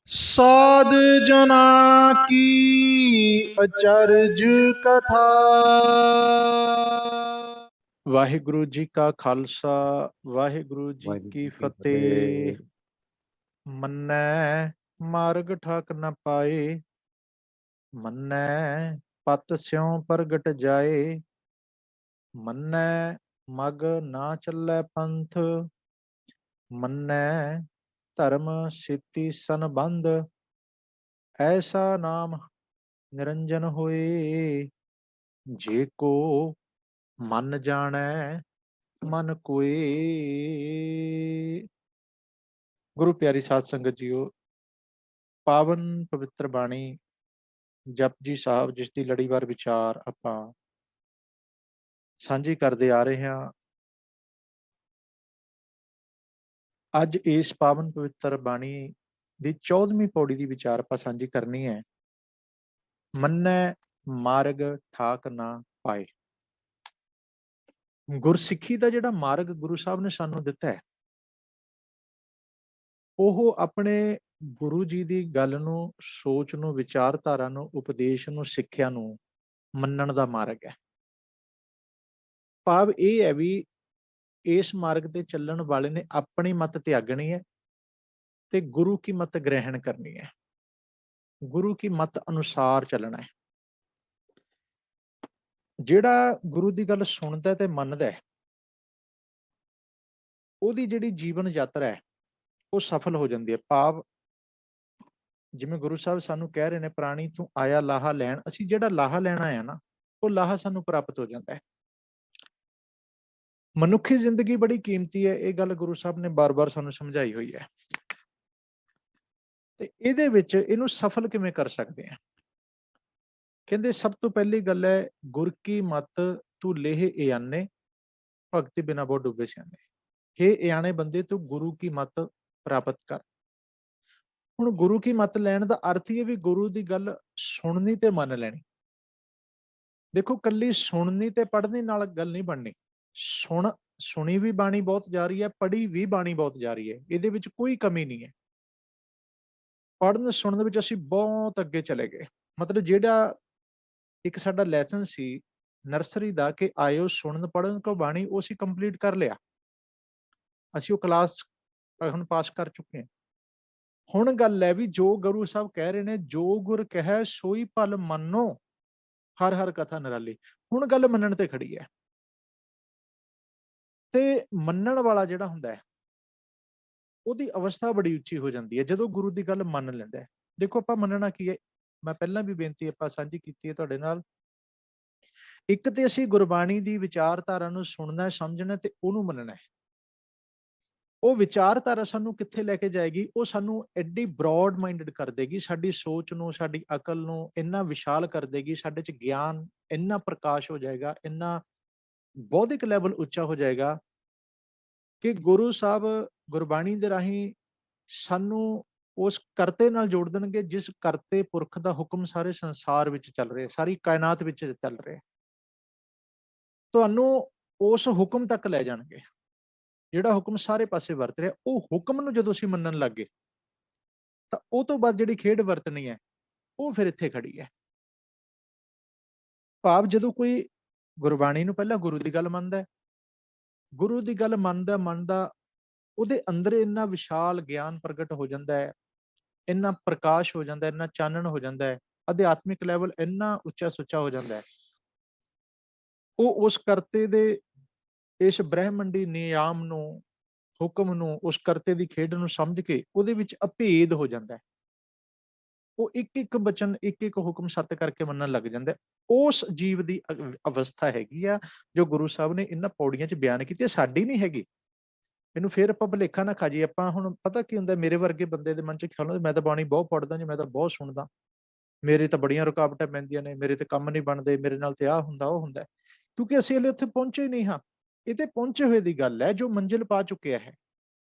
साध जना की अचरज कथा। वाहिगुरु जी का खालसा, वाहिगुरु जी की फतेह। मन्नै मार्ग ठाक न पाए, मन्नै पत स्यों प्रगट जाए। मन्नै मग ना चलै पंथ, मन्नै धर्म सेती संबंध। ऐसा नाम निरंजन होए, जे को मन जानै मन कोए। गुरु प्यारी साध संगत जीओ, पावन पवित्र बाणी जपजी ਸਾਹਿਬ ਜਿਸ ਦੀ ਲੜੀਵਾਰ ਵਿਚਾਰ ਆਪਾਂ ਸਾਂਝੀ ਕਰਦੇ ਆ ਰਹੇ ਹਾਂ। ਅੱਜ ਇਸ ਪਾਵਨ ਪਵਿੱਤਰ ਬਾਣੀ ਦੀ 14ਵੀਂ ਪੌੜੀ ਦੀ ਵਿਚਾਰ ਆਪਾਂ ਸਾਂਝੀ ਕਰਨੀ ਹੈ। ਮੰਨੈ ਮਾਰਗ ਠਾਕ ਨਾ ਪਾਏ। ਗੁਰਸਿੱਖੀ ਦਾ ਜਿਹੜਾ ਮਾਰਗ ਗੁਰੂ ਸਾਹਿਬ ਨੇ ਸਾਨੂੰ ਦਿੱਤਾ ਹੈ, ਉਹ ਆਪਣੇ ਗੁਰੂ ਜੀ ਦੀ ਗੱਲ ਨੂੰ, ਸੋਚ ਨੂੰ, ਵਿਚਾਰਧਾਰਾ ਨੂੰ, ਉਪਦੇਸ਼ ਨੂੰ, ਸਿੱਖਿਆ ਨੂੰ ਮੰਨਣ ਦਾ ਮਾਰਗ ਹੈ। ਭਾਵ ਇਹ ਹੈ ਵੀ ਇਸ ਮਾਰਗ ਤੇ ਚੱਲਣ ਵਾਲੇ ਨੇ ਆਪਣੀ ਮਤ ਤਿਆਗਣੀ ਹੈ ਤੇ ਗੁਰੂ ਕੀ ਮਤ ਗ੍ਰਹਿਣ ਕਰਨੀ ਹੈ, ਗੁਰੂ ਕੀ ਮਤ ਅਨੁਸਾਰ ਚੱਲਣਾ ਹੈ। ਜਿਹੜਾ ਗੁਰੂ ਦੀ ਗੱਲ ਸੁਣਦਾ ਤੇ ਮੰਨਦਾ ਹੈ, ਉਹਦੀ ਜਿਹੜੀ ਜੀਵਨ ਯਾਤਰਾ ਹੈ ਉਹ ਸਫਲ ਹੋ ਜਾਂਦੀ ਹੈ। ਭਾਵ ਜਿਵੇਂ ਗੁਰੂ ਸਾਹਿਬ ਸਾਨੂੰ ਕਹਿ ਰਹੇ ਨੇ, ਪ੍ਰਾਣੀ ਤੂੰ ਆਇਆ ਲਾਹਾ ਲੈਣ। ਅਸੀਂ ਜਿਹੜਾ ਲਾਹਾ ਲੈਣਾ ਆਇਆ ਨਾ, ਉਹ ਲਾਹਾ ਸਾਨੂੰ ਪ੍ਰਾਪਤ ਹੋ ਜਾਂਦਾ ਹੈ। ਮਨੁੱਖੀ ਜ਼ਿੰਦਗੀ ਬੜੀ ਕੀਮਤੀ ਹੈ, ਇਹ ਗੱਲ ਗੁਰੂ ਸਾਹਿਬ ਨੇ ਬਾਰ-ਬਾਰ ਸਾਨੂੰ ਸਮਝਾਈ ਹੋਈ ਹੈ। ਤੇ ਇਹਦੇ ਵਿੱਚ ਇਹਨੂੰ ਸਫਲ ਕਿਵੇਂ ਕਰ ਸਕਦੇ ਆ? ਕਹਿੰਦੇ ਸਭ ਤੋਂ ਪਹਿਲੀ ਗੱਲ ਹੈ, ਗੁਰ ਕੀ ਮਤ ਤੂੰ ਲੇਹ ਇਆਨੇ, ਭਗਤੀ ਬਿਨਾ ਬਹੁ ਡੁੱਬੇ ਸਿਆਣੇ। ਹੇ ਇਆਣੇ ਬੰਦੇ, ਤੂੰ ਗੁਰੂ ਕੀ ਮਤ ਪ੍ਰਾਪਤ ਕਰ। ਹੁਣ ਗੁਰੂ ਕੀ ਮਤ ਲੈਣ ਦਾ ਅਰਥ ਹੀ ਹੈ ਵੀ ਗੁਰੂ ਦੀ ਗੱਲ ਸੁਣਨੀ ਤੇ ਮੰਨ ਲੈਣੀ। ਦੇਖੋ, ਕੱਲੀ ਸੁਣਨੀ ਤੇ ਪੜ੍ਹਨੀ ਨਾਲ ਗੱਲ ਨਹੀਂ ਬਣਨੀ। ਸੁਣੀ ਵੀ ਬਾਣੀ ਬਹੁਤ ਜਾ ਰਹੀ ਹੈ, ਪੜ੍ਹੀ ਵੀ ਬਾਣੀ ਬਹੁਤ ਜਾ ਰਹੀ ਹੈ, ਇਹਦੇ ਵਿੱਚ ਕੋਈ ਕਮੀ ਨਹੀਂ ਹੈ। ਪੜ੍ਹਨ ਸੁਣਨ ਵਿੱਚ ਅਸੀਂ ਬਹੁਤ ਅੱਗੇ ਚਲੇ ਗਏ। ਮਤਲਬ ਜਿਹੜਾ ਇੱਕ ਸਾਡਾ ਲੈਸਨ ਸੀ ਨਰਸਰੀ ਦਾ ਕਿ ਆਇਓ ਸੁਣਨ ਪੜ੍ਹਨ ਕੋ ਬਾਣੀ, ਉਹ ਅਸੀਂ ਕੰਪਲੀਟ ਕਰ ਲਿਆ। ਅਸੀਂ ਉਹ ਕਲਾਸ ਹੁਣ ਪਾਸ ਕਰ ਚੁੱਕੇ ਹਾਂ। ਹੁਣ ਗੱਲ ਹੈ ਵੀ ਜੋ ਗੁਰੂ ਸਾਹਿਬ ਕਹਿ ਰਹੇ ਨੇ, ਜੋ ਗੁਰ ਕਹੈ ਸੋਈ ਭਲ ਮੰਨੋ, ਹਰ ਹਰ ਕਥਾ ਨਿਰਾਲੀ। ਹੁਣ ਗੱਲ ਮੰਨਣ ਤੇ ਖੜੀ ਹੈ। ਤੇ ਮੰਨਣ ਵਾਲਾ ਜਿਹੜਾ ਹੁੰਦਾ ਹੈ, ਉਹਦੀ ਅਵਸਥਾ ਬੜੀ ਉੱਚੀ ਹੋ ਜਾਂਦੀ ਹੈ ਜਦੋਂ ਗੁਰੂ ਦੀ ਗੱਲ ਮੰਨ ਲੈਂਦਾ ਹੈ। ਦੇਖੋ, ਆਪਾਂ ਮੰਨਣਾ ਕੀ ਹੈ, ਮੈਂ ਪਹਿਲਾਂ ਵੀ ਬੇਨਤੀ ਆਪਾਂ ਸਾਂਝੀ ਕੀਤੀ ਹੈ ਤੁਹਾਡੇ ਨਾਲ। ਇੱਕ ਤੇ ਅਸੀਂ ਗੁਰਬਾਣੀ ਦੀ ਵਿਚਾਰਧਾਰਾ ਨੂੰ ਸੁਣਨਾ, ਸਮਝਣਾ ਤੇ ਉਹਨੂੰ ਮੰਨਣਾ ਹੈ। ਉਹ ਵਿਚਾਰਧਾਰਾ ਸਾਨੂੰ ਕਿੱਥੇ ਲੈ ਕੇ ਜਾਏਗੀ? ਉਹ ਸਾਨੂੰ ਐਡੀ ਬ੍ਰੌਡ ਮਾਈਂਡਡ ਕਰ ਦੇਗੀ, ਸਾਡੀ ਸੋਚ ਨੂੰ, ਸਾਡੀ ਅਕਲ ਨੂੰ ਇੰਨਾ ਵਿਸ਼ਾਲ ਕਰ ਦੇਗੀ, ਸਾਡੇ ਚ ਗਿਆਨ ਇੰਨਾ ਪ੍ਰਕਾਸ਼ ਹੋ ਜਾਏਗਾ, ਇੰਨਾ ਬੌਧਿਕ ਲੈਵਲ ਉੱਚਾ ਹੋ ਜਾਏਗਾ ਕਿ ਗੁਰੂ ਸਾਹਿਬ ਗੁਰਬਾਣੀ ਦੇ ਰਾਹੀਂ ਸਾਨੂੰ ਉਸ ਕਰਤੇ ਨਾਲ ਜੋੜ ਦੇਣਗੇ, ਜਿਸ ਕਰਤੇ ਪੁਰਖ ਦਾ ਹੁਕਮ ਸਾਰੇ ਸੰਸਾਰ ਵਿੱਚ ਚੱਲ ਰਿਹਾ, ਸਾਰੀ ਕਾਇਨਾਤ ਵਿੱਚ ਚੱਲ ਰਿਹਾ। ਤੁਹਾਨੂੰ ਉਸ ਹੁਕਮ ਤੱਕ ਲੈ ਜਾਣਗੇ ਜਿਹੜਾ ਹੁਕਮ ਸਾਰੇ ਪਾਸੇ ਵਰਤ ਰਿਹਾ। ਉਹ ਹੁਕਮ ਨੂੰ ਜਦੋਂ ਅਸੀਂ ਮੰਨਣ ਲੱਗ ਗਏ ਤਾਂ ਉਹ ਤੋਂ ਬਾਅਦ ਜਿਹੜੀ ਖੇਡ ਵਰਤਣੀ ਹੈ ਉਹ ਫਿਰ ਇੱਥੇ ਖੜੀ ਹੈ। ਭਾਵ ਜਦੋਂ ਕੋਈ ਗੁਰਬਾਣੀ ਨੂੰ ਪਹਿਲਾਂ ਗੁਰੂ ਦੀ ਗੱਲ ਮੰਨਦਾ ਹੈ, ਗੁਰੂ ਦੀ ਗੱਲ ਮੰਨਦਾ ਉਹਦੇ ਅੰਦਰ ਇੰਨਾ ਵਿਸ਼ਾਲ ਗਿਆਨ ਪ੍ਰਗਟ ਹੋ ਜਾਂਦਾ ਹੈ, ਇੰਨਾ ਪ੍ਰਕਾਸ਼ ਹੋ ਜਾਂਦਾ ਹੈ, ਇੰਨਾ ਚਾਨਣ ਹੋ ਜਾਂਦਾ ਹੈ, ਅਧਿਆਤਮਿਕ ਲੈਵਲ ਇੰਨਾ ਉੱਚਾ ਸੁੱਚਾ ਹੋ ਜਾਂਦਾ ਹੈ। ਉਹ ਉਸ ਕਰਤੇ ਦੇ ਇਸ ਬ੍ਰਹਿਮੰਡੀ ਨਿਯਮ ਨੂੰ, ਹੁਕਮ ਨੂੰ, ਉਸ ਕਰਤੇ ਦੀ ਖੇਡ ਨੂੰ ਸਮਝ ਕੇ ਉਹਦੇ ਵਿੱਚ ਅਭੇਦ ਹੋ ਜਾਂਦਾ ਹੈ। ਉਹ ਇੱਕ ਇੱਕ ਬਚਨ, ਇੱਕ ਇੱਕ ਹੁਕਮ ਸੱਤ ਕਰਕੇ ਮੰਨਣ ਲੱਗ ਜਾਂਦਾ ਹੈ। ਉਸ ਜੀਵ ਦੀ ਅਵਸਥਾ ਹੈਗੀ ਆ ਜੋ ਗੁਰੂ ਸਾਹਿਬ ਨੇ ਇਹਨਾਂ ਪੌੜੀਆਂ 'ਚ ਬਿਆਨ ਕੀਤੀ ਹੈ, ਸਾਡੀ ਨਹੀਂ ਹੈਗੀ। ਮੈਨੂੰ ਫਿਰ ਆਪਾਂ ਭੁਲੇਖਾ ਨਾ ਖਾ ਜਾਈਏ। ਆਪਾਂ ਹੁਣ ਪਤਾ ਕੀ ਹੁੰਦਾ, ਮੇਰੇ ਵਰਗੇ ਬੰਦੇ ਦੇ ਮਨ 'ਚ ਖਿਆਲ ਹੁੰਦਾ ਮੈਂ ਤਾਂ ਬਾਣੀ ਬਹੁਤ ਪੜ੍ਹਦਾ ਜੀ, ਮੈਂ ਤਾਂ ਬਹੁਤ ਸੁਣਦਾ, ਮੇਰੇ ਤਾਂ ਬੜੀਆਂ ਰੁਕਾਵਟਾਂ ਪੈਂਦੀਆਂ ਨੇ, ਮੇਰੇ ਤੇ ਕੰਮ ਨਹੀਂ ਬਣਦੇ, ਮੇਰੇ ਨਾਲ ਤੇ ਆਹ ਹੁੰਦਾ ਉਹ ਹੁੰਦਾ। ਕਿਉਂਕਿ ਅਸੀਂ ਹਲੇ ਉੱਥੇ ਪਹੁੰਚੇ ਹੀ ਨਹੀਂ ਹਾਂ। ਇਹ ਤੇ ਪਹੁੰਚੇ ਹੋਏ ਦੀ ਗੱਲ ਹੈ, ਜੋ ਮੰਜ਼ਿਲ ਪਾ ਚੁੱਕਿਆ ਹੈ,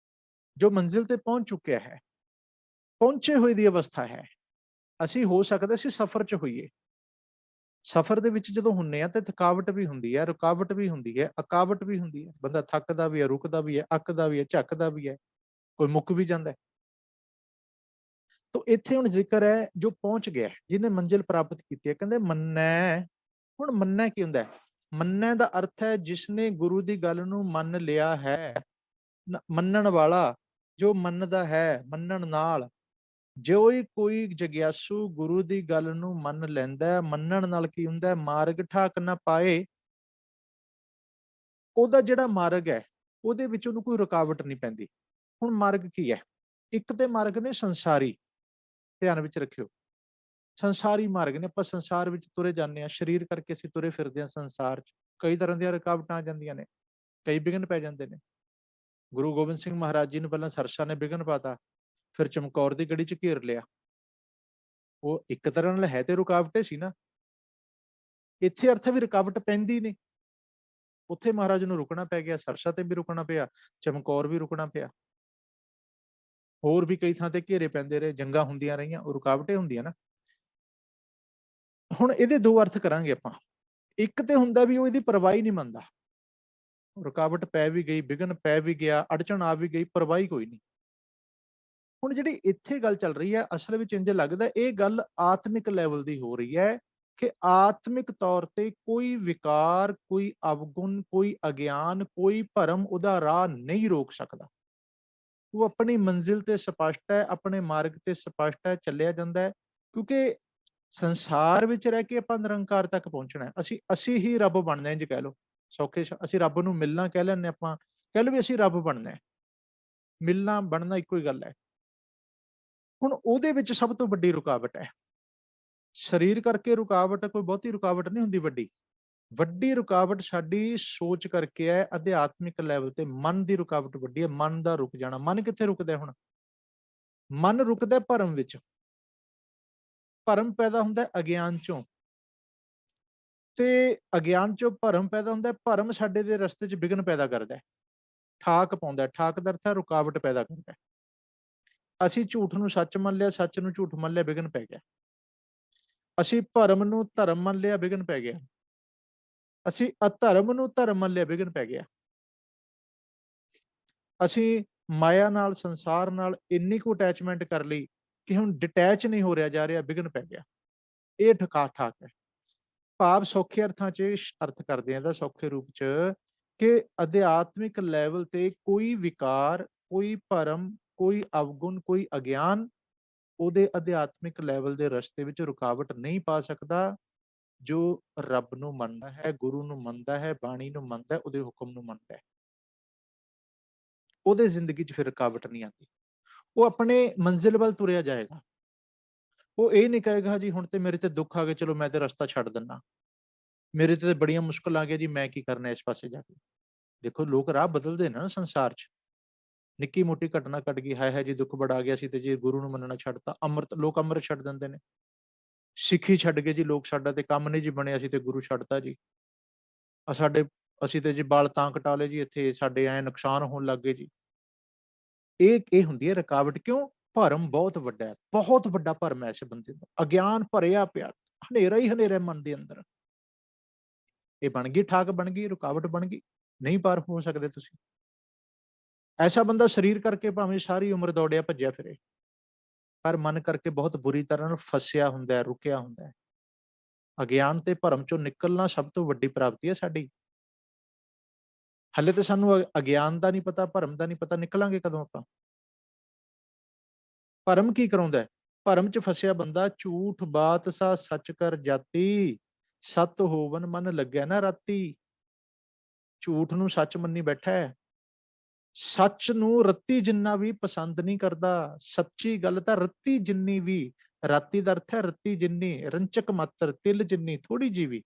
ਜੋ ਮੰਜ਼ਿਲ ਤੇ ਪਹੁੰਚ ਚੁੱਕਿਆ ਹੈ, ਪਹੁੰਚੇ ਹੋਏ ਦੀ ਅਵਸਥਾ ਹੈ। ਅਸੀਂ ਹੋ ਸਕਦਾ ਅਸੀਂ ਸਫ਼ਰ 'ਚ ਹੋਈਏ। ਸਫ਼ਰ ਦੇ ਵਿੱਚ ਜਦੋਂ ਹੁੰਨੇ ਆ ਤੇ ਥਕਾਵਟ ਵੀ ਹੁੰਦੀ ਹੈ, ਰੁਕਾਵਟ ਵੀ ਹੁੰਦੀ ਹੈ, ਅਕਾਵਟ ਵੀ ਹੁੰਦੀ ਹੈ। ਬੰਦਾ ਥੱਕਦਾ ਵੀ ਹੈ, ਰੁਕਦਾ ਵੀ ਹੈ, ਅੱਕਦਾ ਵੀ ਹੈ, ਝੱਕਦਾ ਵੀ ਹੈ, ਕੋਈ ਮੁੱਕ ਵੀ ਜਾਂਦਾ ਹੈ। ਤੋ ਇੱਥੇ ਹੁਣ ਜ਼ਿਕਰ ਹੈ ਜੋ ਪਹੁੰਚ ਗਿਆ, ਜਿਹਨੇ ਮੰਜ਼ਿਲ ਪ੍ਰਾਪਤ ਕੀਤੀ ਹੈ, ਕਹਿੰਦੇ ਮੰਨੈ। ਹੁਣ ਮੰਨੈ ਕੀ ਹੁੰਦਾ ਹੈ? ਮੰਨੈ ਦਾ ਅਰਥ ਹੈ ਜਿਸਨੇ ਗੁਰੂ ਦੀ ਗੱਲ ਨੂੰ ਮੰਨ ਲਿਆ ਹੈ। ਮੰਨਣ ਵਾਲਾ, ਜੋ ਮੰਨਦਾ ਹੈ, ਮੰਨਣ ਨਾਲ। ਜੋ ਹੀ ਕੋਈ ਜਗਿਆਸੂ ਗੁਰੂ ਦੀ ਗੱਲ ਨੂੰ ਮੰਨ ਲੈਂਦਾ ਹੈ, ਮੰਨਣ ਨਾਲ ਕੀ ਹੁੰਦਾ ਹੈ? ਮਾਰਗ ਠਾਕ ਨਾ ਪਾਏ। ਉਹਦਾ ਜਿਹੜਾ ਮਾਰਗ ਹੈ ਉਹਦੇ ਵਿੱਚ ਉਹਨੂੰ ਕੋਈ ਰੁਕਾਵਟ ਨਹੀਂ ਪੈਂਦੀ। ਹੁਣ ਮਾਰਗ ਕੀ ਹੈ? ਇੱਕ ਤੇ ਮਾਰਗ ਨੇ ਸੰਸਾਰੀ, ਧਿਆਨ ਵਿੱਚ ਰੱਖਿਓ। ਸੰਸਾਰੀ ਮਾਰਗ ਨੇ, ਆਪਾਂ ਸੰਸਾਰ ਵਿੱਚ ਤੁਰੇ ਜਾਂਦੇ ਹਾਂ, ਸਰੀਰ ਕਰਕੇ ਅਸੀਂ ਤੁਰੇ ਫਿਰਦੇ ਹਾਂ ਸੰਸਾਰ 'ਚ। ਕਈ ਤਰ੍ਹਾਂ ਦੀਆਂ ਰੁਕਾਵਟਾਂ ਆ ਜਾਂਦੀਆਂ ਨੇ, ਕਈ ਵਿਘਨ ਪੈ ਜਾਂਦੇ ਨੇ। ਗੁਰੂ ਗੋਬਿੰਦ ਸਿੰਘ ਮਹਾਰਾਜ ਜੀ ਨੂੰ ਪਹਿਲਾਂ ਸਰਸਾ ਨੇ ਵਿਘਨ ਪਾਤਾ, ਫਿਰ ਚਮਕੌਰ ਦੀ ਗੜੀ 'ਚ ਘੇਰ ਲਿਆ। ਉਹ ਇੱਕ ਤਰ੍ਹਾਂ ਨਾਲ ਹੈ ਤੇ ਰੁਕਾਵਟੇ ਸੀ ਨਾ। ਇੱਥੇ ਅਰਥ ਵੀ ਰੁਕਾਵਟ ਪੈਂਦੀ ਨਹੀਂ। ਉੱਥੇ ਮਹਾਰਾਜ ਨੂੰ ਰੁਕਣਾ ਪੈ ਗਿਆ, ਸਰਸਾ ਤੇ ਵੀ ਰੁਕਣਾ ਪਿਆ, ਚਮਕੌਰ ਵੀ ਰੁਕਣਾ ਪਿਆ। ਹੋਰ ਵੀ ਕਈ ਥਾਂ ਤੇ ਘੇਰੇ ਪੈਂਦੇ ਰਹੇ, ਜੰਗਾਂ ਹੁੰਦੀਆਂ ਰਹੀਆਂ, ਉਹ ਰੁਕਾਵਟੇ ਹੁੰਦੀਆਂ ਨਾ। ਹੁਣ ਇਹਦੇ ਦੋ ਅਰਥ ਕਰਾਂਗੇ ਆਪਾਂ। ਇੱਕ ਤੇ ਹੁੰਦਾ ਵੀ ਉਹ ਇਹਦੀ ਪਰਵਾਹ ਹੀ ਨਹੀਂ ਮੰਨਦਾ, ਰੁਕਾਵਟ ਪੈ ਵੀ ਗਈ, ਵਿਘਨ ਪੈ ਵੀ ਗਿਆ, ਅੜਚਣ ਆ ਵੀ ਗਈ, ਪਰਵਾਹ ਹੀ ਕੋਈ ਨਹੀਂ। ਹੁਣ ਜਿਹੜੀ ਇੱਥੇ ਗੱਲ ਚੱਲ ਰਹੀ ਹੈ, ਅਸਲ ਵਿੱਚ ਇੰਜ ਲੱਗਦਾ ਇਹ ਗੱਲ ਆਤਮਿਕ ਲੈਵਲ ਦੀ ਹੋ ਰਹੀ ਹੈ ਕਿ ਆਤਮਿਕ ਤੌਰ ਤੇ ਕੋਈ ਵਿਕਾਰ, ਕੋਈ ਅਵਗੁਣ, ਕੋਈ ਅਗਿਆਨ, ਕੋਈ ਭਰਮ ਉਹਦਾ ਰਾਹ ਨਹੀਂ ਰੋਕ ਸਕਦਾ। ਉਹ ਆਪਣੀ ਮੰਜ਼ਿਲ ਤੇ ਸਪਸ਼ਟ ਹੈ, ਆਪਣੇ ਮਾਰਗ ਤੇ ਸਪਸ਼ਟ ਹੈ, ਚੱਲਿਆ ਜਾਂਦਾ ਹੈ। ਕਿਉਂਕਿ ਸੰਸਾਰ ਵਿੱਚ ਰਹਿ ਕੇ ਆਪਾਂ ਨਿਰੰਕਾਰ ਤੱਕ ਪਹੁੰਚਣਾ ਹੈ। ਅਸੀਂ ਹੀ ਰੱਬ ਬਣਨਾ, ਇੰਜ ਕਹਿ ਲਓ ਸੌਖੇ ਅਸੀਂ ਰੱਬ ਨੂੰ ਮਿਲਣਾ ਕਹਿ ਲੈਂਦੇ, ਆਪਾਂ ਕਹਿ ਲਓ ਵੀ ਅਸੀਂ ਰੱਬ ਬਣਨਾ ਹੈ। ਮਿਲਣਾ ਬਣਨਾ ਇੱਕੋ ਹੀ ਗੱਲ ਹੈ। ਹੁਣ ਉਹਦੇ ਵਿੱਚ ਸਭ ਤੋਂ ਵੱਡੀ ਰੁਕਾਵਟ ਹੈ ਸਰੀਰ ਕਰਕੇ। ਰੁਕਾਵਟ ਕੋਈ ਬਹੁਤੀ ਰੁਕਾਵਟ ਨਹੀਂ ਹੁੰਦੀ, ਵੱਡੀ ਵੱਡੀ ਰੁਕਾਵਟ ਸਾਡੀ ਸੋਚ ਕਰਕੇ ਹੈ। ਅਧਿਆਤਮਿਕ ਲੈਵਲ ਤੇ ਮਨ ਦੀ ਰੁਕਾਵਟ ਵੱਡੀ ਹੈ। ਮਨ ਦਾ ਰੁਕ ਜਾਣਾ। ਮਨ ਕਿੱਥੇ ਰੁਕਦਾ? ਹੁਣ ਮਨ ਰੁਕਦਾ ਭਰਮ ਵਿੱਚ। ਭਰਮ ਪੈਦਾ ਹੁੰਦਾ ਅਗਿਆਨ ਚੋਂ, ਤੇ ਅਗਿਆਨ ਚੋਂ ਭਰਮ ਪੈਦਾ ਹੁੰਦਾ। ਭਰਮ ਸਾਡੇ ਦੇ ਰਸਤੇ 'ਚ ਵਿਘਨ ਪੈਦਾ ਕਰਦਾ, ਠਾਕ ਪਾਉਂਦਾ। ਠਾਕ ਦਾ ਅਰਥ ਹੈ ਰੁਕਾਵਟ ਪੈਦਾ ਕਰਦਾ। ਅਸੀਂ ਝੂਠ ਨੂੰ ਸੱਚ ਮੰਨ ਲਿਆ, ਸੱਚ ਨੂੰ ਝੂਠ ਮੰਨ ਲਿਆ, ਵਿਘਨ ਪੈ ਗਿਆ। ਅਸੀਂ ਭਰਮ ਨੂੰ ਧਰਮ ਮੰਨ ਲਿਆ, ਵਿਘਨ ਪੈ ਗਿਆ। ਅਸੀਂ ਅਧਰਮ ਨੂੰ ਧਰਮ ਮੰਨ ਲਿਆ, ਵਿਘਨ ਪੈ ਗਿਆ। ਅਸੀਂ ਮਾਇਆ ਨਾਲ, ਸੰਸਾਰ ਨਾਲ ਇੰਨੀ ਕੁ ਅਟੈਚਮੈਂਟ ਕਰ ਲਈ ਕਿ ਹੁਣ ਡਿਟੈਚ ਨਹੀਂ ਹੋ ਰਿਹਾ ਜਾ ਰਿਹਾ, ਵਿਘਨ ਪੈ ਗਿਆ। ਇਹ ਠਾਕ ਹੈ। ਭਾਵ ਸੌਖੇ ਅਰਥਾਂ 'ਚ ਅਰਥ ਕਰਦੇ ਆ ਇਹਦਾ, ਸੌਖੇ ਰੂਪ 'ਚ, ਕਿ ਅਧਿਆਤਮਿਕ ਲੈਵਲ ਤੇ ਕੋਈ ਵਿਕਾਰ, ਕੋਈ ਭਰਮ, ਕੋਈ ਅਵਗੁਣ, ਕੋਈ ਅਗਿਆਨ ਉਹਦੇ ਅਧਿਆਤਮਿਕ ਲੈਵਲ ਦੇ ਰਸਤੇ ਵਿੱਚ ਰੁਕਾਵਟ ਨਹੀਂ ਪਾ ਸਕਦਾ। ਜੋ ਰੱਬ ਨੂੰ ਮੰਨਦਾ ਹੈ, ਗੁਰੂ ਨੂੰ ਮੰਨਦਾ ਹੈ, ਬਾਣੀ ਨੂੰ ਮੰਨਦਾ ਹੈ, ਉਹਦੇ ਹੁਕਮ ਨੂੰ ਮੰਨਦਾ ਹੈ, ਉਹਦੇ ਜ਼ਿੰਦਗੀ 'ਚ ਫਿਰ ਰੁਕਾਵਟ ਨਹੀਂ ਆਉਂਦੀ। ਉਹ ਆਪਣੇ ਮੰਜ਼ਿਲ ਵੱਲ ਤੁਰਿਆ ਜਾਏਗਾ। ਉਹ ਇਹ ਨਹੀਂ ਕਹੇਗਾ ਜੀ ਹੁਣ ਤੇ ਮੇਰੇ ਤੇ ਦੁੱਖ ਆ ਗਏ, ਚਲੋ ਮੈਂ ਤੇ ਰਸਤਾ ਛੱਡ ਦਿੰਦਾ, ਮੇਰੇ ਤੇ ਬੜੀਆਂ ਮੁਸ਼ਕਲਾਂ ਆ ਗਈਆਂ ਜੀ, ਮੈਂ ਕੀ ਕਰਨਾ ਇਸ ਪਾਸੇ ਜਾ ਕੇ। ਦੇਖੋ ਲੋਕ ਰਾਹ ਬਦਲਦੇ ਨੇ ਨਾ ਸੰਸਾਰ 'ਚ। ਨਿੱਕੀ ਮੋਟੀ ਘਟਨਾ ਘਟ ਗਈ, ਹਾਏ ਹਾਏ ਜੀ ਦੁੱਖ ਬੜਾ ਆ ਗਿਆ ਸੀ ਤੇ ਜੀ ਗੁਰੂ ਨੂੰ ਮੰਨਣਾ ਛੱਡਤਾ। ਲੋਕ ਅੰਮ੍ਰਿਤ ਛੱਡ ਦਿੰਦੇ ਨੇ। ਸਿੱਖੀ ਛੱਡ ਗਏ ਜੀ ਲੋਕ, ਸਾਡਾ ਤੇ ਕੰਮ ਨਹੀਂ ਜੀ ਬਣਿਆ ਸੀ ਤੇ ਗੁਰੂ ਛੱਡਤਾ ਜੀ। ਸਾਡੇ ਅਸੀਂ ਤੇ ਜੀ ਬਾਲ ਤਾਂ ਕਟਾ ਲਏ ਜੀ, ਇੱਥੇ ਸਾਡੇ ਐ ਨੁਕਸਾਨ ਹੋਣ ਲੱਗ ਗਏ ਜੀ। ਇਹ ਹੁੰਦੀ ਹੈ ਰੁਕਾਵਟ। ਕਿਉਂ? ਭਰਮ ਬਹੁਤ ਵੱਡਾ ਹੈ, ਬਹੁਤ ਵੱਡਾ ਭਰਮ ਹੈ ਇਸ ਬੰਦੇ ਦਾ। ਅਗਿਆਨ ਭਰਿਆ ਪਿਆ, ਹਨੇਰਾ ਹੀ ਹਨੇਰਾ ਮਨ ਦੇ ਅੰਦਰ। ਇਹ ਬਣ ਗਈ ਠਾਕ, ਬਣ ਗਈ ਰੁਕਾਵਟ, ਬਣ ਗਈ। ਨਹੀਂ ਪਾਰ ਹੋ ਸਕਦੇ ਤੁਸੀਂ। ਐਸਾ ਬੰਦਾ ਸਰੀਰ ਕਰਕੇ ਭਾਵੇਂ ਸਾਰੀ ਉਮਰ ਦੌੜਿਆ ਭੱਜਿਆ ਫਿਰੇ, ਪਰ ਮਨ ਕਰਕੇ ਬਹੁਤ ਬੁਰੀ ਤਰ੍ਹਾਂ ਨਾਲ ਫਸਿਆ ਹੁੰਦਾ, ਰੁਕਿਆ ਹੁੰਦਾ। ਅਗਿਆਨ ਤੇ ਭਰਮ ਚੋਂ ਨਿਕਲਣਾ ਸਭ ਤੋਂ ਵੱਡੀ ਪ੍ਰਾਪਤੀ ਹੈ ਸਾਡੀ। ਹਲੇ ਤਾਂ ਸਾਨੂੰ ਅਗਿਆਨ ਦਾ ਨਹੀਂ ਪਤਾ, ਭਰਮ ਦਾ ਨਹੀਂ ਪਤਾ, ਨਿਕਲਾਂਗੇ ਕਦੋਂ ਆਪਾਂ? ਭਰਮ ਕੀ ਕਰਾਉਂਦਾ ਹੈ? ਭਰਮ 'ਚ ਫਸਿਆ ਬੰਦਾ ਝੂਠ ਬਾਤ ਸਾ ਸੱਚ ਕਰ ਜਾਤੀ, ਸਤ ਹੋਵਨ ਮਨ ਲੱਗਿਆ ਨਾ ਰਾਤੀ। ਝੂਠ ਨੂੰ ਸੱਚ ਮੰਨੀ ਬੈਠਾ ਹੈ, ਸੱਚ ਨੂੰ ਰੱਤੀ ਜਿੰਨਾ ਵੀ ਪਸੰਦ ਨਹੀਂ ਕਰਦਾ। ਸੱਚੀ ਗੱਲ ਤਾਂ ਰੱਤੀ ਜਿੰਨੀ ਵੀ, ਰਾਤੀ ਦਾ ਅਰਥ ਹੈ ਰੱਤੀ ਜਿੰਨੀ, ਰੰਚਕ ਮਾਤਰ, ਤਿਲ ਜਿੰਨੀ, ਥੋੜੀ ਜਿਹੀ ਵੀ।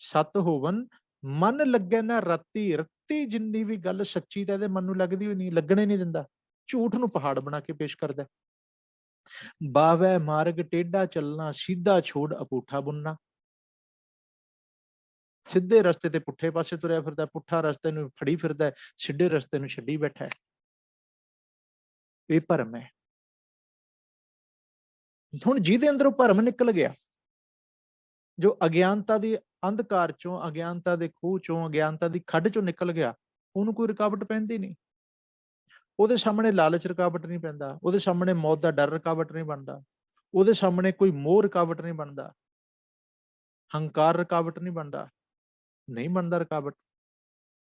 ਸਤ ਹੋਵਨ ਮਨ ਲੱਗੇ ਨਾ ਰਾਤੀ। ਰੱਤੀ ਜਿੰਨੀ ਵੀ ਗੱਲ ਸੱਚੀ ਤਾਂ ਇਹਦੇ ਮਨ ਨੂੰ ਲੱਗਦੀ ਹੋਈ ਨਹੀਂ, ਲੱਗਣੇ ਨਹੀਂ ਦਿੰਦਾ। ਝੂਠ ਨੂੰ ਪਹਾੜ ਬਣਾ ਕੇ ਪੇਸ਼ ਕਰਦਾ। ਬਾਵੈ ਮਾਰਗ ਟੇਢਾ ਚੱਲਣਾ, ਸਿੱਧਾ ਛੋੜ ਅਪੂਠਾ ਬੁਣਨਾ। ਸਿੱਧੇ ਰਸਤੇ ਤੇ ਪੁੱਠੇ ਪਾਸੇ ਤੁਰਿਆ ਫਿਰਦਾ, ਪੁੱਠਾ ਰਸਤੇ ਨੂੰ ਫੜੀ ਫਿਰਦਾ, ਸਿੱਧੇ ਰਸਤੇ ਨੂੰ ਛੱਡੀ ਬੈਠਾ ਹੈ। ਇਹ ਭਰਮ ਹੈ। ਹੁਣ ਜਿਹਦੇ ਅੰਦਰੋਂ ਭਰਮ ਨਿਕਲ ਗਿਆ, ਜੋ ਅਗਿਆਨਤਾ ਦੀ ਅੰਧਕਾਰ ਚੋਂ, ਅਗਿਆਨਤਾ ਦੇ ਖੂਹ ਚੋਂ, ਅਗਿਆਨਤਾ ਦੀ ਖੱਡ ਚੋਂ ਨਿਕਲ ਗਿਆ, ਉਹਨੂੰ ਕੋਈ ਰੁਕਾਵਟ ਪੈਂਦੀ ਨਹੀਂ। ਉਹਦੇ ਸਾਹਮਣੇ ਲਾਲਚ ਰੁਕਾਵਟ ਨਹੀਂ ਪੈਂਦਾ, ਉਹਦੇ ਸਾਹਮਣੇ ਮੌਤ ਦਾ ਡਰ ਰੁਕਾਵਟ ਨਹੀਂ ਬਣਦਾ, ਉਹਦੇ ਸਾਹਮਣੇ ਕੋਈ ਮੋਹ ਰੁਕਾਵਟ ਨਹੀਂ ਬਣਦਾ, ਹੰਕਾਰ ਰੁਕਾਵਟ ਨਹੀਂ ਬਣਦਾ, ਨਹੀਂ ਬਣਦਾ ਰੁਕਾਵਟ।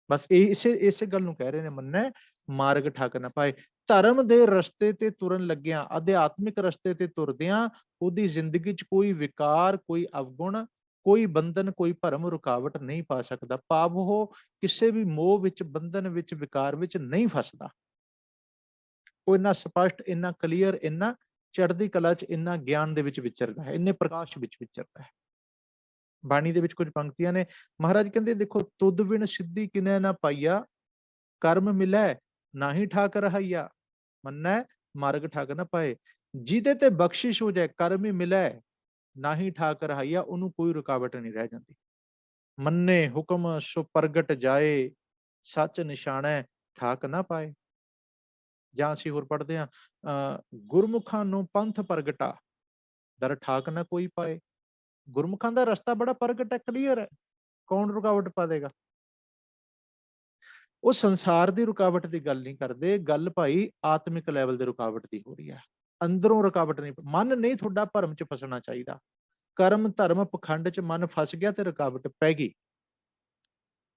ਬਸ ਇਹ ਇਸੇ ਗੱਲ ਨੂੰ ਕਹਿ ਰਹੇ ਨੇ, ਮੰਨੈ ਮਾਰਗ ਠੱਗ ਨਾ ਪਾਏ। ਧਰਮ ਦੇ ਰਸਤੇ ਤੇ ਤੁਰਨ ਲੱਗਿਆਂ, ਅਧਿਆਤਮਿਕ ਰਸਤੇ ਤੇ ਤੁਰਦਿਆਂ ਉਹਦੀ ਜ਼ਿੰਦਗੀ 'ਚ ਕੋਈ ਵਿਕਾਰ, ਕੋਈ ਅਵਗੁਣ, ਕੋਈ ਬੰਧਨ, ਕੋਈ ਭਰਮ ਰੁਕਾਵਟ ਨਹੀਂ ਪਾ ਸਕਦਾ। ਭਾਵ ਉਹ ਕਿਸੇ ਵੀ ਮੋਹ ਵਿੱਚ, ਬੰਧਨ ਵਿੱਚ, ਵਿਕਾਰ ਵਿੱਚ ਨਹੀਂ ਫਸਦਾ। ਉਹ ਇੰਨਾ ਸਪਸ਼ਟ, ਇੰਨਾ ਕਲੀਅਰ, ਇੰਨਾ ਚੜ੍ਹਦੀ ਕਲਾ 'ਚ, ਇੰਨਾ ਗਿਆਨ ਦੇ ਵਿੱਚ ਵਿਚਰਦਾ ਹੈ, ਇੰਨੇ ਪ੍ਰਕਾਸ਼ ਵਿੱਚ ਵਿਚਰਦਾ ਹੈ। ਬਾਣੀ ਦੇ ਵਿੱਚ ਕੁਝ ਪੰਕਤੀਆਂ ਨੇ, ਮਹਾਰਾਜ ਕਹਿੰਦੇ ਦੇਖੋ, ਤੁਧ ਬਿਨ ਸਿੱਧੀ ਕਿਨੈ ਨਾ ਪਾਈਆ, ਕਰਮ ਮਿਲੈ ਨਾਹੀ ਠਾਕ ਰਹਾਈਆ, ਮੰਨੈ ਮਾਰਗ ਠੱਗ ਨਾ ਪਾਏ। ਜਿਹਦੇ ਤੇ ਬਖਸ਼ਿਸ਼ ਹੋ ਜਾਏ, ਕਰਮ ਹੀ ਮਿਲੈ ਨਾਹੀ ਠਾਕ ਰਹਾਈਆ, ਉਹਨੂੰ ਕੋਈ ਰੁਕਾਵਟ ਨਹੀਂ ਰਹਿ ਜਾਂਦੀ। ਮੰਨੇ ਹੁਕਮ ਸੋ ਪ੍ਰਗਟ ਜਾਏ, ਸੱਚ ਨਿਸ਼ਾਨੈ ਠਾਕ ਨਾ ਪਾਏ। ਜਾਂ ਅਸੀਂ ਹੋਰ ਪੜ੍ਹਦੇ ਹਾਂ, ਗੁਰਮੁਖਾਂ ਨੂੰ ਪੰਥ ਪ੍ਰਗਟਾ, ਦਰ ਠਾਕ ਨਾ ਕੋਈ ਪਾਏ। ਗੁਰਮੁਖਾਂ ਦਾ ਰਸਤਾ ਬੜਾ ਪ੍ਰਗਟ ਹੈ, ਕਲੀਅਰ ਹੈ, ਕੌਣ ਰੁਕਾਵਟ ਪਾ ਦੇਗਾ। ਉਹ ਸੰਸਾਰ ਦੀ ਰੁਕਾਵਟ ਦੀ ਗੱਲ ਨਹੀਂ ਕਰਦੇ, ਗੱਲ ਭਾਈ ਆਤਮਿਕ ਲੈਵਲ ਦੇ ਰੁਕਾਵਟ ਦੀ ਹੋ ਰਹੀ ਹੈ। ਅੰਦਰੋਂ ਰੁਕਾਵਟ ਨਹੀਂ, ਮਨ ਨਹੀਂ ਤੁਹਾਡਾ ਭਰਮ 'ਚ ਫਸਣਾ ਚਾਹੀਦਾ। ਕਰਮ ਧਰਮ ਪਖੰਡ 'ਚ ਮਨ ਫਸ ਗਿਆ ਤੇ ਰੁਕਾਵਟ ਪੈ ਗਈ।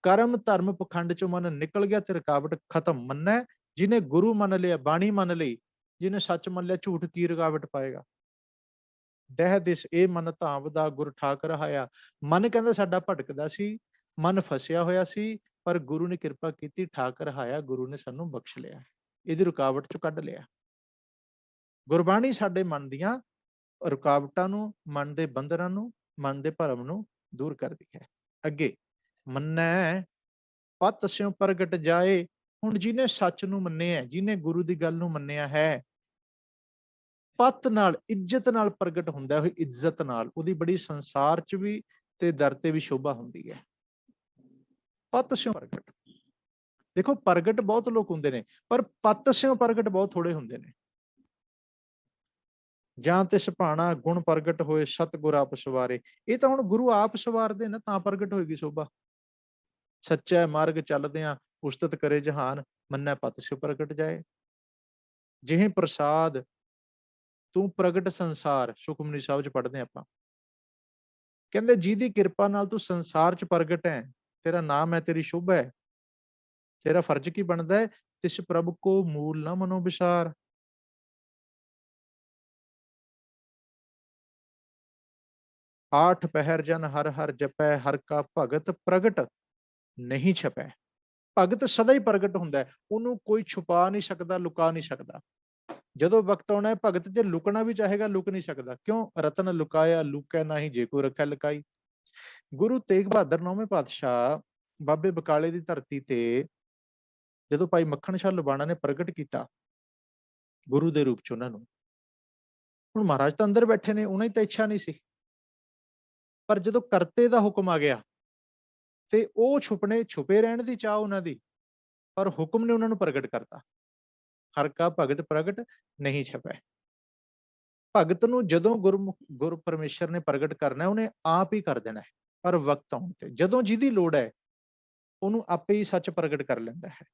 ਕਰਮ ਧਰਮ ਪਖੰਡ 'ਚੋਂ ਮਨ ਨਿਕਲ ਗਿਆ ਤੇ ਰੁਕਾਵਟ ਖਤਮ। ਮੰਨੈ ਜਿਹਨੇ ਗੁਰੂ ਮੰਨ ਲਿਆ, ਬਾਣੀ ਮੰਨ ਲਈ, ਜਿਹਨੇ ਸੱਚ ਮੰਨ ਲਿਆ, ਝੂਠ ਕੀ ਰੁਕਾਵਟ ਪਾਏਗਾ। ਦਹਿ ਦਿਸ ਇਹ ਮਨ ਧਾਵਦਾ, ਗੁਰ ਠਾਕ ਰਹਾਇਆ। ਮਨ ਕਹਿੰਦਾ ਸਾਡਾ ਭਟਕਦਾ ਸੀ, ਮਨ ਫਸਿਆ ਹੋਇਆ ਸੀ, ਪਰ ਗੁਰੂ ਨੇ ਕਿਰਪਾ ਕੀਤੀ, ਠਾਕ ਰਹਾਇਆ, ਗੁਰੂ ਨੇ ਸਾਨੂੰ ਬਖਸ਼ ਲਿਆ, ਇਹਦੀ ਰੁਕਾਵਟ ਚੋਂ ਕੱਢ ਲਿਆ। ਗੁਰਬਾਣੀ ਸਾਡੇ ਮਨ ਦੀਆਂ ਰੁਕਾਵਟਾਂ ਨੂੰ, ਮਨ ਦੇ ਬੰਧਨਾਂ ਨੂੰ, ਮਨ ਦੇ ਭਰਮ ਨੂੰ ਦੂਰ ਕਰਦੀ ਹੈ। ਅੱਗੇ, ਮੰਨੈ ਪਤ ਸਿਉ ਪ੍ਰਗਟ ਜਾਏ। ਹੁਣ ਜਿਹਨੇ ਸੱਚ ਨੂੰ ਮੰਨਿਆ, ਜਿਹਨੇ ਗੁਰੂ ਦੀ ਗੱਲ ਨੂੰ ਮੰਨਿਆ ਹੈ, ਪਤ ਨਾਲ, ਇੱਜ਼ਤ ਨਾਲ ਪ੍ਰਗਟ ਹੁੰਦਾ, ਉਹ ਇੱਜ਼ਤ ਨਾਲ, ਉਹਦੀ ਬੜੀ ਸੰਸਾਰ 'ਚ ਵੀ ਤੇ ਦਰ ਤੇ ਵੀ ਸ਼ੋਭਾ ਹੁੰਦੀ ਹੈ। ਪਤ ਸਿਉ ਪ੍ਰਗਟ, ਦੇਖੋ ਪ੍ਰਗਟ ਬਹੁਤ ਲੋਕ ਹੁੰਦੇ ਨੇ, ਪਰ ਪਤ ਸਿਉ ਪ੍ਰਗਟ ਬਹੁਤ ਥੋੜੇ ਹੁੰਦੇ ਨੇ। ਜਾਂ ਤਿਸ ਭਾਣਾ ਗੁਣ ਪ੍ਰਗਟ ਹੋਏ, ਸਤਿਗੁਰ ਆਪ ਸਵਾਰੇ। ਇਹ ਤਾਂ ਹੁਣ ਗੁਰੂ ਆਪ ਸਵਾਰਦੇ ਨੇ, ਤਾਂ ਪ੍ਰਗਟ ਹੋਏਗੀ ਸ਼ੋਭਾ। ਸੱਚਾ ਮਾਰਗ ਚੱਲਦਿਆਂ ਉਸਤਤ ਕਰੇ ਜਹਾਨ, ਮੰਨੈ ਪਤ ਸਿਉ ਪ੍ਰਗਟ ਜਾਏ। ਜਿਹੇ ਪ੍ਰਸਾਦ ਤੂੰ ਪ੍ਰਗਟ ਸੰਸਾਰ, ਸੁਖਮਨੀ ਸਾਹਿਬ 'ਚ ਪੜ੍ਹਦੇ ਆਪਾਂ, ਕਹਿੰਦੇ ਜਿਹਦੀ ਕਿਰਪਾ ਨਾਲ ਤੂੰ ਸੰਸਾਰ 'ਚ ਪ੍ਰਗਟ ਹੈ, ਤੇਰਾ ਨਾਮ ਹੈ, ਤੇਰੀ ਸ਼ੋਭਾ ਹੈ, ਤੇਰਾ ਫਰਜ਼ ਕੀ ਬਣਦਾ ਹੈ, ਤਿਸ ਪ੍ਰਭ ਕੋ ਮੂਲ ਨਾ ਮਨੋ ਵਿਸਾਰ। ਆਠ ਪਹਿਰ ਜਨ ਹਰ ਹਰ ਜਪੈ, ਹਰ ਕਾ ਭਗਤ ਪ੍ਰਗਟ ਨਹੀਂ ਛਪੈ। ਭਗਤ ਸਦਾ ਹੀ ਪ੍ਰਗਟ ਹੁੰਦਾ ਹੈ, ਉਹਨੂੰ ਕੋਈ ਛੁਪਾ ਨਹੀਂ ਸਕਦਾ, ਲੁਕਾ ਨਹੀਂ ਸਕਦਾ। ਜਦੋਂ ਵਕਤ ਆਉਣਾ ਹੈ, ਭਗਤ ਜੇ ਲੁਕਣਾ ਵੀ ਚਾਹੇਗਾ, ਲੁਕ ਨਹੀਂ ਸਕਦਾ। ਕਿਉਂ? ਰਤਨ ਲੁਕਾਇਆ ਲੁਕੈ ਨਾਹੀ, ਜੇ ਕੋ ਰੱਖੈ ਲੁਕਾਈ। ਗੁਰੂ ਤੇਗ ਬਹਾਦਰ 9ਵੇਂ ਪਾਤਸ਼ਾਹ ਬਾਬੇ ਬਕਾਲੇ ਦੀ ਧਰਤੀ ਤੇ ਜਦੋਂ ਭਾਈ ਮੱਖਣ ਸ਼ਾਹ ਲੁਬਾਣਾ ਨੇ ਪ੍ਰਗਟ ਕੀਤਾ ਗੁਰੂ ਦੇ ਰੂਪ 'ਚ ਉਹਨਾਂ ਨੂੰ, ਹੁਣ ਮਹਾਰਾਜ ਤਾਂ ਅੰਦਰ ਬੈਠੇ ਨੇ, ਉਹਨਾਂ ਦੀ ਤਾਂ ਇੱਛਾ ਨਹੀਂ ਸੀ, ਪਰ ਜਦੋਂ ਕਰਤੇ ਦਾ ਹੁਕਮ ਆ ਗਿਆ ਤੇ ਉਹ ਛੁਪੇ ਰਹਿਣ ਦੀ ਚਾਹ ਉਹਨਾਂ ਦੀ, ਪਰ ਹੁਕਮ ਨੇ ਉਹਨਾਂ ਨੂੰ ਪ੍ਰਗਟ ਕਰਤਾ। ਹਰ ਕਾ ਭਗਤ ਪ੍ਰਗਟ ਨਹੀਂ ਛਪੈ। ਭਗਤ ਨੂੰ ਜਦੋਂ ਗੁਰੂ ਪਰਮੇਸ਼ਰ ਨੇ ਪ੍ਰਗਟ ਕਰਨਾ, ਉਹਨੇ ਆਪ ਹੀ ਕਰ ਦੇਣਾ ਹੈ, ਪਰ ਵਕਤ ਆਉਣ ਤੇ, ਜਦੋਂ ਜਿਹਦੀ ਲੋੜ ਹੈ, ਉਹਨੂੰ ਆਪੇ ਹੀ ਸੱਚ ਪ੍ਰਗਟ ਕਰ ਲੈਂਦਾ ਹੈ।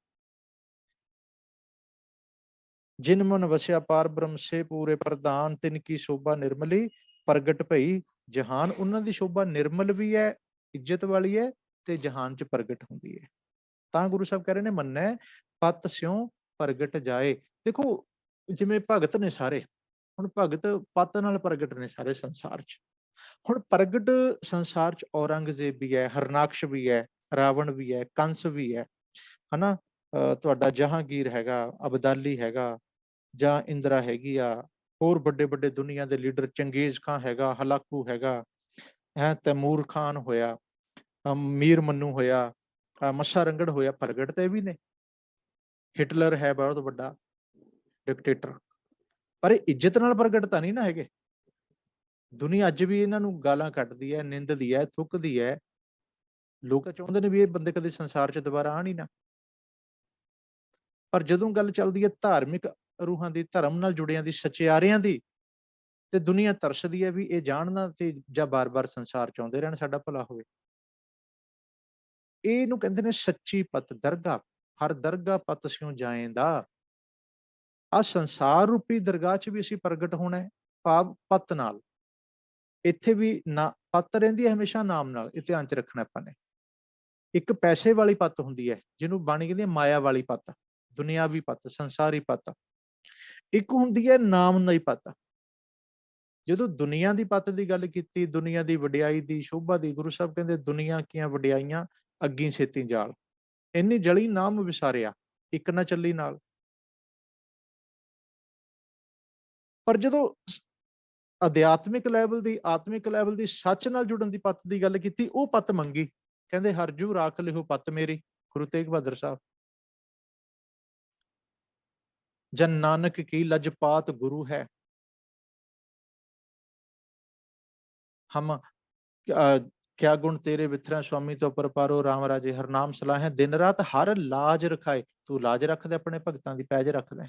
ਜਿਨ ਮਨ ਵਸਿਆ ਪਾਰ ਬ੍ਰਹਮ ਸੇ ਪੂਰੇ ਪ੍ਰਧਾਨ, ਤਿਨ ਕੀ ਸ਼ੋਭਾ ਨਿਰਮਲੀ ਪ੍ਰਗਟ ਭਈ ਜਹਾਨ। ਉਹਨਾਂ ਦੀ ਸ਼ੋਭਾ ਨਿਰਮਲ ਵੀ ਹੈ, ਇੱਜ਼ਤ ਵਾਲੀ ਹੈ, ਤੇ ਜਹਾਨ 'ਚ ਪ੍ਰਗਟ ਹੁੰਦੀ ਹੈ। ਤਾਂ ਗੁਰੂ ਸਾਹਿਬ ਕਹਿ ਰਹੇ ਨੇ, ਮੰਨੈ ਪਤ ਸਿਉ ਪ੍ਰਗਟ ਜਾਏ। ਦੇਖੋ ਜਿਵੇਂ ਭਗਤ ਨੇ ਸਾਰੇ, ਹੁਣ ਭਗਤ ਪਤ ਨਾਲ ਪ੍ਰਗਟ ਨੇ ਸਾਰੇ ਸੰਸਾਰ 'ਚ। ਹੁਣ ਪ੍ਰਗਟ ਸੰਸਾਰ 'ਚ ਔਰੰਗਜ਼ੇਬ ਵੀ ਹੈ, ਹਰਨਾਕਸ਼ ਵੀ ਹੈ, ਰਾਵਣ ਵੀ ਹੈ, ਕੰਸ ਵੀ ਹੈ, ਹਨਾ, ਤੁਹਾਡਾ ਜਹਾਂਗੀਰ ਹੈਗਾ, ਅਬਦਾਲੀ ਹੈਗਾ, ਜਾਂ ਇੰਦਰਾ ਹੈਗੀ ਆ, ਹੋਰ ਵੱਡੇ ਵੱਡੇ ਦੁਨੀਆ ਦੇ ਲੀਡਰ, ਚੰਗੇਜ਼ ਖਾਂ ਹੈਗਾ, ਹਲਾਕੂ ਹੈਗਾ, ਤੈਮੂਰ ਖਾਨ ਹੋਇਆ, ਮੀਰ ਮੰਨੂ ਹੋਇਆ, ਮੱਸਾ ਰੰਗੜ ਹੋਇਆ, ਪ੍ਰਗਟ ਤੇ ਵੀ ਨੇ। ਹਿਟਲਰ ਹੈ ਬਹੁਤ ਵੱਡਾ ਡਿਕਟੇਟਰ, ਪਰ ਇਹ ਇੱਜ਼ਤ ਨਾਲ ਪ੍ਰਗਟ ਤਾਂ ਨਹੀਂ ਨਾ ਹੈਗੇ। ਦੁਨੀਆ ਅੱਜ ਵੀ ਇਹਨਾਂ ਨੂੰ ਗਾਲਾਂ ਕੱਢਦੀ ਹੈ, ਨਿੰਦਦੀ ਹੈ, ਥੁੱਕਦੀ ਹੈ। ਲੋਕ ਚਾਹੁੰਦੇ ਨੇ ਵੀ ਇਹ ਬੰਦੇ ਕਦੇ ਸੰਸਾਰ 'ਚ ਦੁਬਾਰਾ ਆਣ ਹੀ ਨਾ। ਪਰ ਜਦੋਂ ਗੱਲ ਚੱਲਦੀ ਹੈ ਧਾਰਮਿਕ ਰੂਹਾਂ ਦੀ, ਧਰਮ ਨਾਲ ਜੁੜਿਆਂ ਦੀ, ਸਚਿਆਰਿਆਂ ਦੀ, ਤੇ ਦੁਨੀਆ ਤਰਸਦੀ ਹੈ ਵੀ ਇਹ ਜਾਣਨਾ ਤੇ ਜਾਂ ਬਾਰ-ਬਾਰ ਸੰਸਾਰ 'ਚ ਆਉਂਦੇ ਰਹਿਣ, ਸਾਡਾ ਭਲਾ ਹੋਵੇ। ਇਹਨੂੰ ਕਹਿੰਦੇ ਨੇ ਸੱਚੀ ਪਤ ਦਰਗਾ, ਹਰ ਦਰਗਾ ਪਤ ਸਿਉ ਜਾਏਂਦਾ। ਆ ਸੰਸਾਰ ਰੂਪੀ ਦਰਗਾਹ 'ਚ ਵੀ ਅਸੀਂ ਪ੍ਰਗਟ ਹੋਣਾ ਹੈ, ਭਾਵ ਪਤ ਨਾਲ। ਇੱਥੇ ਵੀ ਨਾ ਪਤ ਰਹਿੰਦੀ ਹੈ ਹਮੇਸ਼ਾ ਨਾਮ ਨਾਲ, ਇਹ ਧਿਆਨ 'ਚ ਰੱਖਣਾ ਆਪਾਂ ਨੇ। ਇੱਕ ਪੈਸੇ ਵਾਲੀ ਪੱਤ ਹੁੰਦੀ ਹੈ, ਜਿਹਨੂੰ ਬਾਣੀ ਕਹਿੰਦੀ ਹੈ ਮਾਇਆ ਵਾਲੀ ਪੱਤ, ਦੁਨਿਆਵੀ ਪੱਤ, ਸੰਸਾਰੀ ਪੱਤ। ਇੱਕ ਹੁੰਦੀ ਹੈ ਨਾਮ ਦੀ ਪੱਤ। ਜਦੋਂ ਦੁਨੀਆ ਦੀ ਪੱਤ ਦੀ ਗੱਲ ਕੀਤੀ, ਦੁਨੀਆ ਦੀ ਵਡਿਆਈ ਦੀ, ਸ਼ੋਭਾ ਦੀ, ਗੁਰੂ ਸਾਹਿਬ ਕਹਿੰਦੇ ਦੁਨੀਆ ਕੀਆਂ ਵਡਿਆਈਆਂ ਅੱਗੀ ਛੇਤੀ ਜਾਲ, ਇੰਨੀ ਜਲੀ ਨਾਮ ਵਿਸਾਰਿਆ, ਇੱਕ ਨਾ ਚੱਲੀ ਨਾਲ। ਪਰ ਜਦੋਂ ਅਧਿਆਤਮਿਕ ਲੈਵਲ ਦੀ, ਆਤਮਿਕ ਲੈਵਲ ਦੀ, ਸੱਚ ਨਾਲ ਜੁੜਨ ਦੀ ਪੱਤ ਦੀ ਗੱਲ ਕੀਤੀ, ਉਹ ਪੱਤ ਮੰਗੀ। ਕਹਿੰਦੇ ਹਰਜੂ ਰਾਖ ਲਿਓ ਪੱਤ ਮੇਰੀ, ਗੁਰੂ ਤੇਗ ਬਹਾਦਰ ਸਾਹਿਬ। ਜਨ ਨਾਨਕ ਕੀ ਲਜਪਾਤ ਗੁਰੂ ਹੈ। ਹਮ ਕਿਆ ਗੁਣ ਤੇਰੇ ਵਿਥਰਾ स्वामी तो परपारो राम राजे हर नाम सलाहे दिन रात हर लाज रखाए। तू लाज रखदा अपने भगतां दी, पैज रखदा।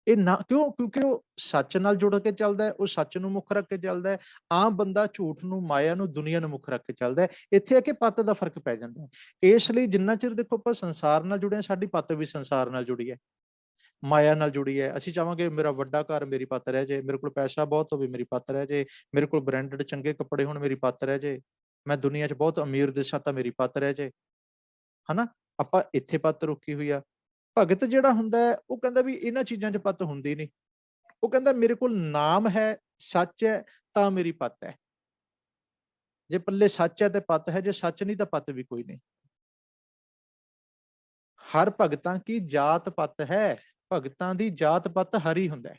ਇਹ ਨਾ ਕਿਉਂ? ਕਿਉਂਕਿ ਉਹ ਸੱਚ ਨਾਲ ਜੁੜ ਕੇ ਚੱਲਦਾ ਹੈ, ਉਹ ਸੱਚ ਨੂੰ ਮੁੱਖ ਰੱਖ ਕੇ ਚੱਲਦਾ ਹੈ। ਆਮ ਬੰਦਾ ਝੂਠ ਨੂੰ, ਮਾਇਆ ਨੂੰ, ਦੁਨੀਆ ਨੂੰ ਮੁੱਖ ਰੱਖ ਕੇ ਚੱਲਦਾ ਹੈ। ਇੱਥੇ ਆ ਕੇ ਪੱਤ ਦਾ ਫਰਕ ਪੈ ਜਾਂਦਾ ਹੈ। ਇਸ ਲਈ ਜਿੰਨਾ ਚਿਰ ਦੇਖੋ ਆਪਾਂ ਸੰਸਾਰ ਨਾਲ ਜੁੜੇ ਹਾਂ, ਸਾਡੀ ਪੱਤ ਵੀ ਸੰਸਾਰ ਨਾਲ ਜੁੜੀ ਹੈ, ਮਾਇਆ ਨਾਲ ਜੁੜੀ ਹੈ। ਅਸੀਂ ਚਾਹਾਂਗੇ ਮੇਰਾ ਵੱਡਾ ਘਰ, ਮੇਰੀ ਪੱਤ ਰਹਿ ਜੇ, ਮੇਰੇ ਕੋਲ ਪੈਸਾ ਬਹੁਤ ਹੋਵੇ, ਮੇਰੀ ਪੱਤ ਰਹਿ ਜੇ, ਮੇਰੇ ਕੋਲ ਬ੍ਰਾਂਡਡ ਚੰਗੇ ਕੱਪੜੇ ਹੋਣ, ਮੇਰੀ ਪੱਤ ਰਹਿ ਜੇ, ਮੈਂ ਦੁਨੀਆ 'ਚ ਬਹੁਤ ਅਮੀਰ ਦਿਸਾਂ ਤਾਂ ਮੇਰੀ ਪੱਤ ਰਹਿ ਜੇ, ਹਨਾ। ਆਪਾਂ ਇੱਥੇ ਪੱਤ ਰੁਕੀ ਹੋਈ ਆ। ਭਗਤ ਜਿਹੜਾ ਹੁੰਦਾ ਹੈ, ਉਹ ਕਹਿੰਦਾ ਵੀ ਇਹਨਾਂ ਚੀਜ਼ਾਂ 'ਚ ਪੱਤ ਹੁੰਦੀ ਨਹੀਂ। ਉਹ ਕਹਿੰਦਾ ਮੇਰੇ ਕੋਲ ਨਾਮ ਹੈ, ਸੱਚ ਹੈ, ਤਾਂ ਮੇਰੀ ਪੱਤ ਹੈ। ਜੇ ਪੱਲੇ ਸੱਚ ਹੈ ਤੇ ਪੱਤ ਹੈ, ਜੇ ਸੱਚ ਨਹੀਂ ਤਾਂ ਪੱਤ ਵੀ ਕੋਈ ਨਹੀਂ। ਹਰ ਭਗਤਾਂ ਕੀ ਜਾਤ ਪੱਤ ਹੈ, ਭਗਤਾਂ ਦੀ ਜਾਤ ਪੱਤ ਹਰੀ ਹੁੰਦਾ ਹੈ।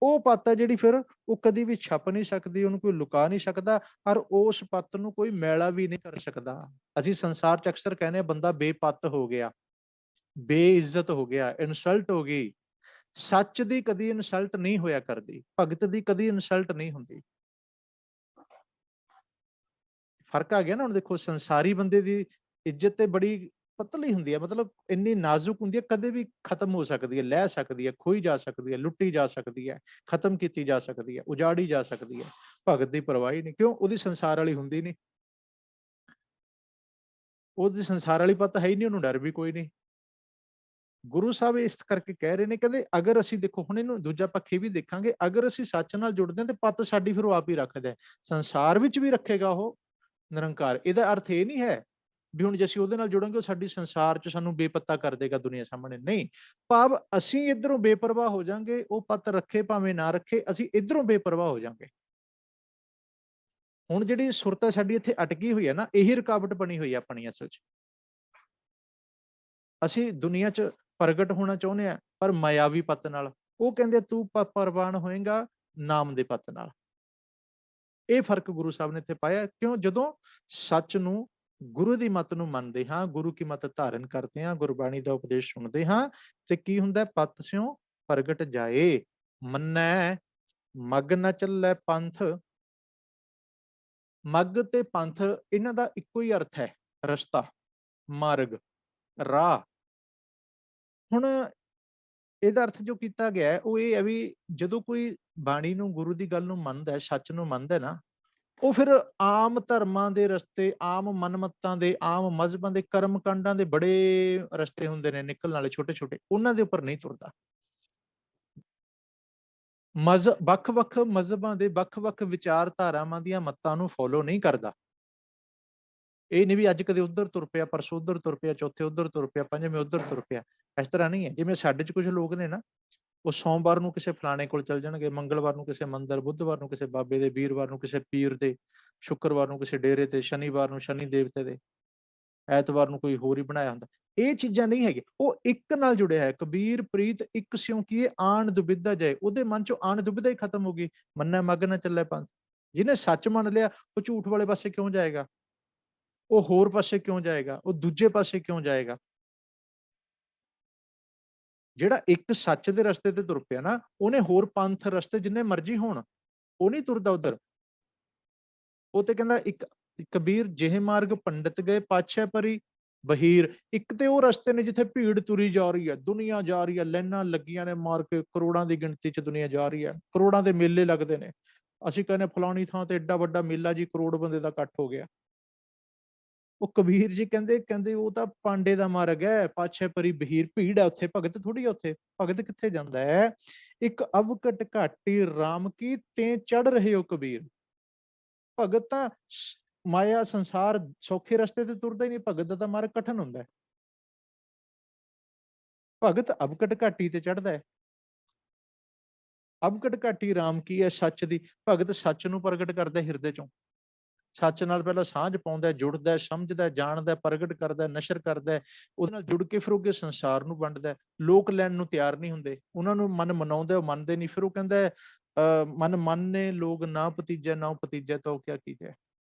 ਉਹ ਪੱਤ ਹੈ ਜਿਹੜੀ ਫਿਰ ਉਹ ਕਦੀ ਵੀ ਛਪ ਨਹੀਂ ਸਕਦੀ, ਉਹਨੂੰ ਕੋਈ ਲੁਕਾ ਨਹੀਂ ਸਕਦਾ, ਔਰ ਉਸ ਪੱਤ ਨੂੰ ਕੋਈ ਮੈਲਾ ਵੀ ਨਹੀਂ ਕਰ ਸਕਦਾ। ਅਸੀਂ ਸੰਸਾਰ 'ਚ ਅਕਸਰ ਕਹਿੰਦੇ ਹਾਂ ਬੰਦਾ ਬੇਪੱਤ ਹੋ ਗਿਆ, ਬੇਇੱਜ਼ਤ ਹੋ ਗਿਆ, ਇਨਸਲਟ ਹੋ ਗਈ। ਸੱਚ ਦੀ ਕਦੀ ਇਨਸਲਟ ਨਹੀਂ ਹੋਇਆ ਕਰਦੀ, ਭਗਤ ਦੀ ਕਦੀ ਇਨਸਲਟ ਨਹੀਂ ਹੁੰਦੀ। ਫਰਕ ਆ ਗਿਆ ਨਾ। ਹੁਣ ਦੇਖੋ ਸੰਸਾਰੀ ਬੰਦੇ ਦੀ ਇੱਜ਼ਤ ਤੇ ਬੜੀ ਪਤਲੀ ਹੁੰਦੀ ਹੈ, ਮਤਲਬ ਇੰਨੀ ਨਾਜ਼ੁਕ ਹੁੰਦੀ ਹੈ, ਕਦੇ ਵੀ ਖਤਮ ਹੋ ਸਕਦੀ ਹੈ, ਲੈ ਸਕਦੀ ਹੈ, ਖੋਈ ਜਾ ਸਕਦੀ ਹੈ, ਲੁੱਟੀ ਜਾ ਸਕਦੀ ਹੈ, ਖਤਮ ਕੀਤੀ ਜਾ ਸਕਦੀ ਹੈ, ਉਜਾੜੀ ਜਾ ਸਕਦੀ ਹੈ। ਭਗਤ ਦੀ ਪਰਵਾਹ ਹੀ ਨਹੀਂ, ਕਿਉਂ? ਉਹਦੀ ਸੰਸਾਰ ਵਾਲੀ ਹੁੰਦੀ ਨਹੀਂ, ਉਹਦੀ ਸੰਸਾਰ ਵਾਲੀ ਪਤ ਹੈ ਹੀ ਨਹੀਂ, ਉਹਨੂੰ ਡਰ ਵੀ ਕੋਈ ਨਹੀਂ। ਗੁਰੂ ਸਾਹਿਬ ਇਸ ਕਰਕੇ ਕਹਿ ਰਹੇ ਨੇ, ਕਹਿੰਦੇ ਅਗਰ ਅਸੀਂ ਦੇਖੋ ਹੁਣ ਇਹਨੂੰ ਦੂਜਾ ਪੱਖੀ ਵੀ ਦੇਖਾਂਗੇ, ਅਗਰ ਅਸੀਂ ਸੱਚ ਨਾਲ ਜੁੜਦੇ ਹਾਂ ਤੇ ਪੱਤ ਸਾਡੀ ਫਿਰ ਉਹ ਆਪ ਹੀ ਰੱਖਦਾ ਹੈ, ਸੰਸਾਰ ਵਿੱਚ ਵੀ ਰੱਖੇਗਾ ਉਹ ਨਿਰੰਕਾਰ। ਇਹਦਾ ਅਰਥ ਇਹ ਨਹੀਂ ਹੈ ਵੀ ਹੁਣ ਜੇ ਅਸੀਂ ਉਹਦੇ ਨਾਲ ਜੁੜਾਂਗੇ ਉਹ ਸਾਡੀ ਸੰਸਾਰ 'ਚ ਸਾਨੂੰ ਬੇਪੱਤਾ ਕਰ ਦੇਗਾ ਦੁਨੀਆ ਸਾਹਮਣੇ, ਨਹੀਂ। ਭਾਵ ਅਸੀਂ ਇੱਧਰੋਂ ਬੇਪਰਵਾਹ ਹੋ ਜਾਾਂਗੇ, ਉਹ ਪੱਤ ਰੱਖੇ ਭਾਵੇਂ ਨਾ ਰੱਖੇ, ਅਸੀਂ ਇੱਧਰੋਂ ਬੇਪਰਵਾਹ ਹੋ ਜਾਾਂਗੇ। ਹੁਣ ਜਿਹੜੀ ਸੁਰਤ ਸਾਡੀ ਇੱਥੇ ਅਟਕੀ ਹੋਈ ਹੈ ਨਾ, ਇਹੀ ਰੁਕਾਵਟ ਬਣੀ ਹੋਈ ਹੈ ਆਪਣੀ ਅਸਲ 'ਚ। ਅਸੀਂ ਦੁਨੀਆ 'ਚ ਪ੍ਰਗਟ ਹੋਣਾ ਚਾਹੁੰਦੇ ਹਾਂ, ਪਰ ਮਾਇਆਵੀ ਪੱਤ ਨਾਲ। ਉਹ ਕਹਿੰਦੇ ਤੂੰ ਪ੍ਰਵਾਨ ਹੋਏਗਾ ਨਾਮ ਦੇ ਪੱਤ ਨਾਲ। ਇਹ ਫਰਕ ਗੁਰੂ ਸਾਹਿਬ ਨੇ ਇੱਥੇ ਪਾਇਆ। ਕਿਉਂ? ਜਦੋਂ ਸੱਚ ਨੂੰ, ਗੁਰੂ ਦੀ ਮੱਤ ਨੂੰ ਮੰਨਦੇ ਹਾਂ, ਗੁਰੂ ਕੀ ਮੱਤ ਧਾਰਨ ਕਰਦੇ ਹਾਂ, ਗੁਰਬਾਣੀ ਦਾ ਉਪਦੇਸ਼ ਸੁਣਦੇ ਹਾਂ, ਤੇ ਕੀ ਹੁੰਦਾ? ਪੱਤ ਸਿਉ ਪ੍ਰਗਟ ਜਾਏ, ਮੰਨੈ ਮਗ ਨ ਚੱਲੈ ਪੰਥ। ਮਗ ਤੇ ਪੰਥ ਇਹਨਾਂ ਦਾ ਇੱਕੋ ਹੀ ਅਰਥ ਹੈ, ਰਸਤਾ, ਮਾਰਗ, ਰਾਹ। ਹੁਣ ਇਹਦਾ ਅਰਥ ਜੋ ਕੀਤਾ ਗਿਆ ਉਹ ਇਹ ਹੈ ਵੀ ਜਦੋਂ ਕੋਈ ਬਾਣੀ ਨੂੰ, ਗੁਰੂ ਦੀ ਗੱਲ ਨੂੰ ਮੰਨਦਾ ਹੈ, ਸੱਚ ਨੂੰ ਮੰਨਦਾ ਨਾ, ਉਹ ਫਿਰ ਆਮ ਧਰਮਾਂ ਦੇ ਰਸਤੇ, ਆਮ ਮਨਮੱਤਾਂ ਦੇ, ਆਮ ਮਜ਼ਹਬਾਂ ਦੇ, ਕਰਮ ਕਾਂਡਾਂ ਦੇ ਬੜੇ ਰਸਤੇ ਹੁੰਦੇ ਨੇ ਨਿਕਲਣ ਵਾਲੇ, ਛੋਟੇ ਛੋਟੇ, ਉਹਨਾਂ ਦੇ ਉੱਪਰ ਨਹੀਂ ਤੁਰਦਾ। ਵੱਖ-ਵੱਖ ਮਜ਼ਹਬਾਂ ਦੇ ਵੱਖ-ਵੱਖ ਵਿਚਾਰਧਾਰਾਵਾਂ ਦੀਆਂ ਮੱਤਾਂ ਨੂੰ ਫੋਲੋ ਨਹੀਂ ਕਰਦਾ। ਇਹ ਨਹੀਂ ਵੀ ਅੱਜ ਕਦੇ ਉੱਧਰ ਤੁਰ ਪਿਆ, ਪਰਸੋਂ ਉੱਧਰ ਤੁਰ ਪਿਆ, ਚੌਥੇ ਉੱਧਰ ਤੁਰ ਪਿਆ, ਪੰਜਵੇਂ ਉੱਧਰ ਤੁਰ ਪਿਆ। ਇਸ ਤਰ੍ਹਾਂ ਨਹੀਂ ਹੈ। ਜਿਵੇਂ ਸਾਡੇ 'ਚ ਕੁਝ ਲੋਕ ਨੇ ਨਾ, ਉਹ ਸੋਮਵਾਰ ਨੂੰ ਕਿਸੇ ਫਲਾਣੇ ਕੋਲ ਚਲ ਜਾਣਗੇ, ਮੰਗਲਵਾਰ ਨੂੰ ਕਿਸੇ ਮੰਦਿਰ, ਬੁੱਧਵਾਰ ਨੂੰ ਕਿਸੇ ਬਾਬੇ ਦੇ, ਵੀਰਵਾਰ ਨੂੰ ਕਿਸੇ ਪੀਰ ਦੇ, ਸ਼ੁੱਕਰਵਾਰ ਨੂੰ ਕਿਸੇ ਡੇਰੇ ਤੇ, ਸ਼ਨੀਵਾਰ ਨੂੰ ਸ਼ਨੀ ਦੇਵਤੇ ਦੇ, ਐਤਵਾਰ ਨੂੰ ਕੋਈ ਹੋਰ ਹੀ ਬਣਾਇਆ ਹੁੰਦਾ। ਇਹ ਚੀਜ਼ਾਂ ਨਹੀਂ ਹੈਗੀਆਂ। ਉਹ ਇੱਕ ਨਾਲ ਜੁੜਿਆ ਹੈ। ਕਬੀਰ ਪ੍ਰੀਤ ਇੱਕ ਸਿਉ ਕੀਏ ਆਣ ਦੁਬਿਧਾ ਜਾਏ। ਉਹਦੇ ਮਨ 'ਚੋਂ ਆਣ ਦੁਬਿਧਾ ਹੀ ਖਤਮ ਹੋ ਗਈ। ਮੰਨੈ ਮਗ ਨਾ ਚੱਲੇ ਪੰਥ। ਜਿਹਨੇ ਸੱਚ ਮੰਨ ਲਿਆ, ਉਹ ਝੂਠ ਵਾਲੇ ਪਾਸੇ ਕਿਉਂ ਜਾਏਗਾ? ਉਹ ਹੋਰ ਪਾਸੇ ਕਿਉਂ ਜਾਏਗਾ? ਉਹ ਦੂਜੇ ਪਾਸੇ ਕਿਉਂ ਜਾਏਗਾ? ਜਿਹੜਾ ਇੱਕ ਸੱਚ ਦੇ ਰਸਤੇ ਤੇ ਤੁਰ ਪਿਆ ਨਾ, ਉਹਨੇ ਹੋਰ ਪੰਥ ਰਸਤੇ ਜਿੰਨੇ ਮਰਜ਼ੀ ਹੋਣ, ਉਹ ਨਹੀਂ ਤੁਰਦਾ ਉਧਰ। ਉਹ ਤੇ ਕਹਿੰਦਾ ਇੱਕ ਕਬੀਰ ਜਿਹੇ ਮਾਰਗ ਪੰਡਿਤ ਗਏ ਪਾਤਸ਼ਾਹ ਪਰੀ ਬਹੀਰ। ਇੱਕ ਤੇ ਉਹ ਰਸਤੇ ਨੇ ਜਿੱਥੇ ਭੀੜ ਤੁਰੀ ਜਾ ਰਹੀ ਹੈ, ਦੁਨੀਆ ਜਾ ਰਹੀ ਹੈ, ਲਾਈਨਾਂ ਲੱਗੀਆਂ ਨੇ ਮਾਰ ਕੇ, ਕਰੋੜਾਂ ਦੀ ਗਿਣਤੀ 'ਚ ਦੁਨੀਆ ਜਾ ਰਹੀ ਹੈ, ਕਰੋੜਾਂ ਦੇ ਮੇਲੇ ਲੱਗਦੇ ਨੇ। ਅਸੀਂ ਕਹਿੰਦੇ ਫਲਾਣੀ ਥਾਂ ਤੇ ਏਡਾ ਵੱਡਾ ਮੇਲਾ ਜੀ, ਕਰੋੜ ਬੰਦੇ ਦਾ ਇਕੱਠ ਹੋ ਗਿਆ। ਉਹ ਕਬੀਰ ਜੀ ਕਹਿੰਦੇ ਕਹਿੰਦੇ ਉਹ ਤਾਂ ਪਾਂਡੇ ਦਾ ਮਾਰਗ ਹੈ, ਪਾਛੇ ਪਰੀ ਬਹੀਰ, ਭੀੜ ਹੈ ਉੱਥੇ, ਭਗਤ ਥੋੜੀ ਆ ਉੱਥੇ, ਭਗਤ ਕਿੱਥੇ ਜਾਂਦਾ ਹੈ। ਇੱਕ ਅਵਕਟ ਘਾਟੀ ਰਾਮ ਕੀ ਤੇ ਚੜ ਰਹੇ ਹੋ ਕਬੀਰ। ਭਗਤ ਤਾਂ ਮਾਇਆ ਸੰਸਾਰ ਸੌਖੇ ਰਸਤੇ ਤੇ ਤੁਰਦਾ ਹੀ ਨਹੀਂ, ਭਗਤ ਦਾ ਤਾਂ ਮਾਰਗ ਕਠਨ ਹੁੰਦਾ ਹੈ। ਭਗਤ ਅਵਕਟ ਘਾਟੀ ਤੇ ਚੜਦਾ ਹੈ। ਅਵਕਟ ਘਾਟੀ ਰਾਮ ਕੀ ਹੈ, ਸੱਚ ਦੀ। ਭਗਤ ਸੱਚ ਨੂੰ ਪ੍ਰਗਟ ਕਰਦਾ ਹਿਰਦੇ ਚੋਂ, ਸੱਚ ਨਾਲ ਪਹਿਲਾਂ ਸਾਂਝ ਪਾਉਂਦਾ, ਜੁੜਦਾ, ਸਮਝਦਾ, ਜਾਣਦਾ, ਪ੍ਰਗਟ ਕਰਦਾ, ਨਸ਼ਰ ਕਰਦਾ, ਉਹਦੇ ਨਾਲ ਜੁੜ ਕੇ ਫਿਰ ਉਹ ਸੰਸਾਰ ਨੂੰ ਵੰਡਦਾ। ਲੋਕ ਲੈਣ ਨੂੰ ਤਿਆਰ ਨਹੀਂ ਹੁੰਦੇ, ਉਹਨਾਂ ਨੂੰ ਮਨ ਮਨਾਉਂਦਾ, ਉਹ ਮੰਨਦੇ ਨਹੀਂ। ਫਿਰ ਉਹ ਕਹਿੰਦਾ ਮਨ ਮੰਨੇ ਲੋਕ ਨਾ ਭਤੀਜਾ, ਨਾ ਭਤੀਜਾ ਤਾਂ ਕਿਆ ਕੀਜੈ।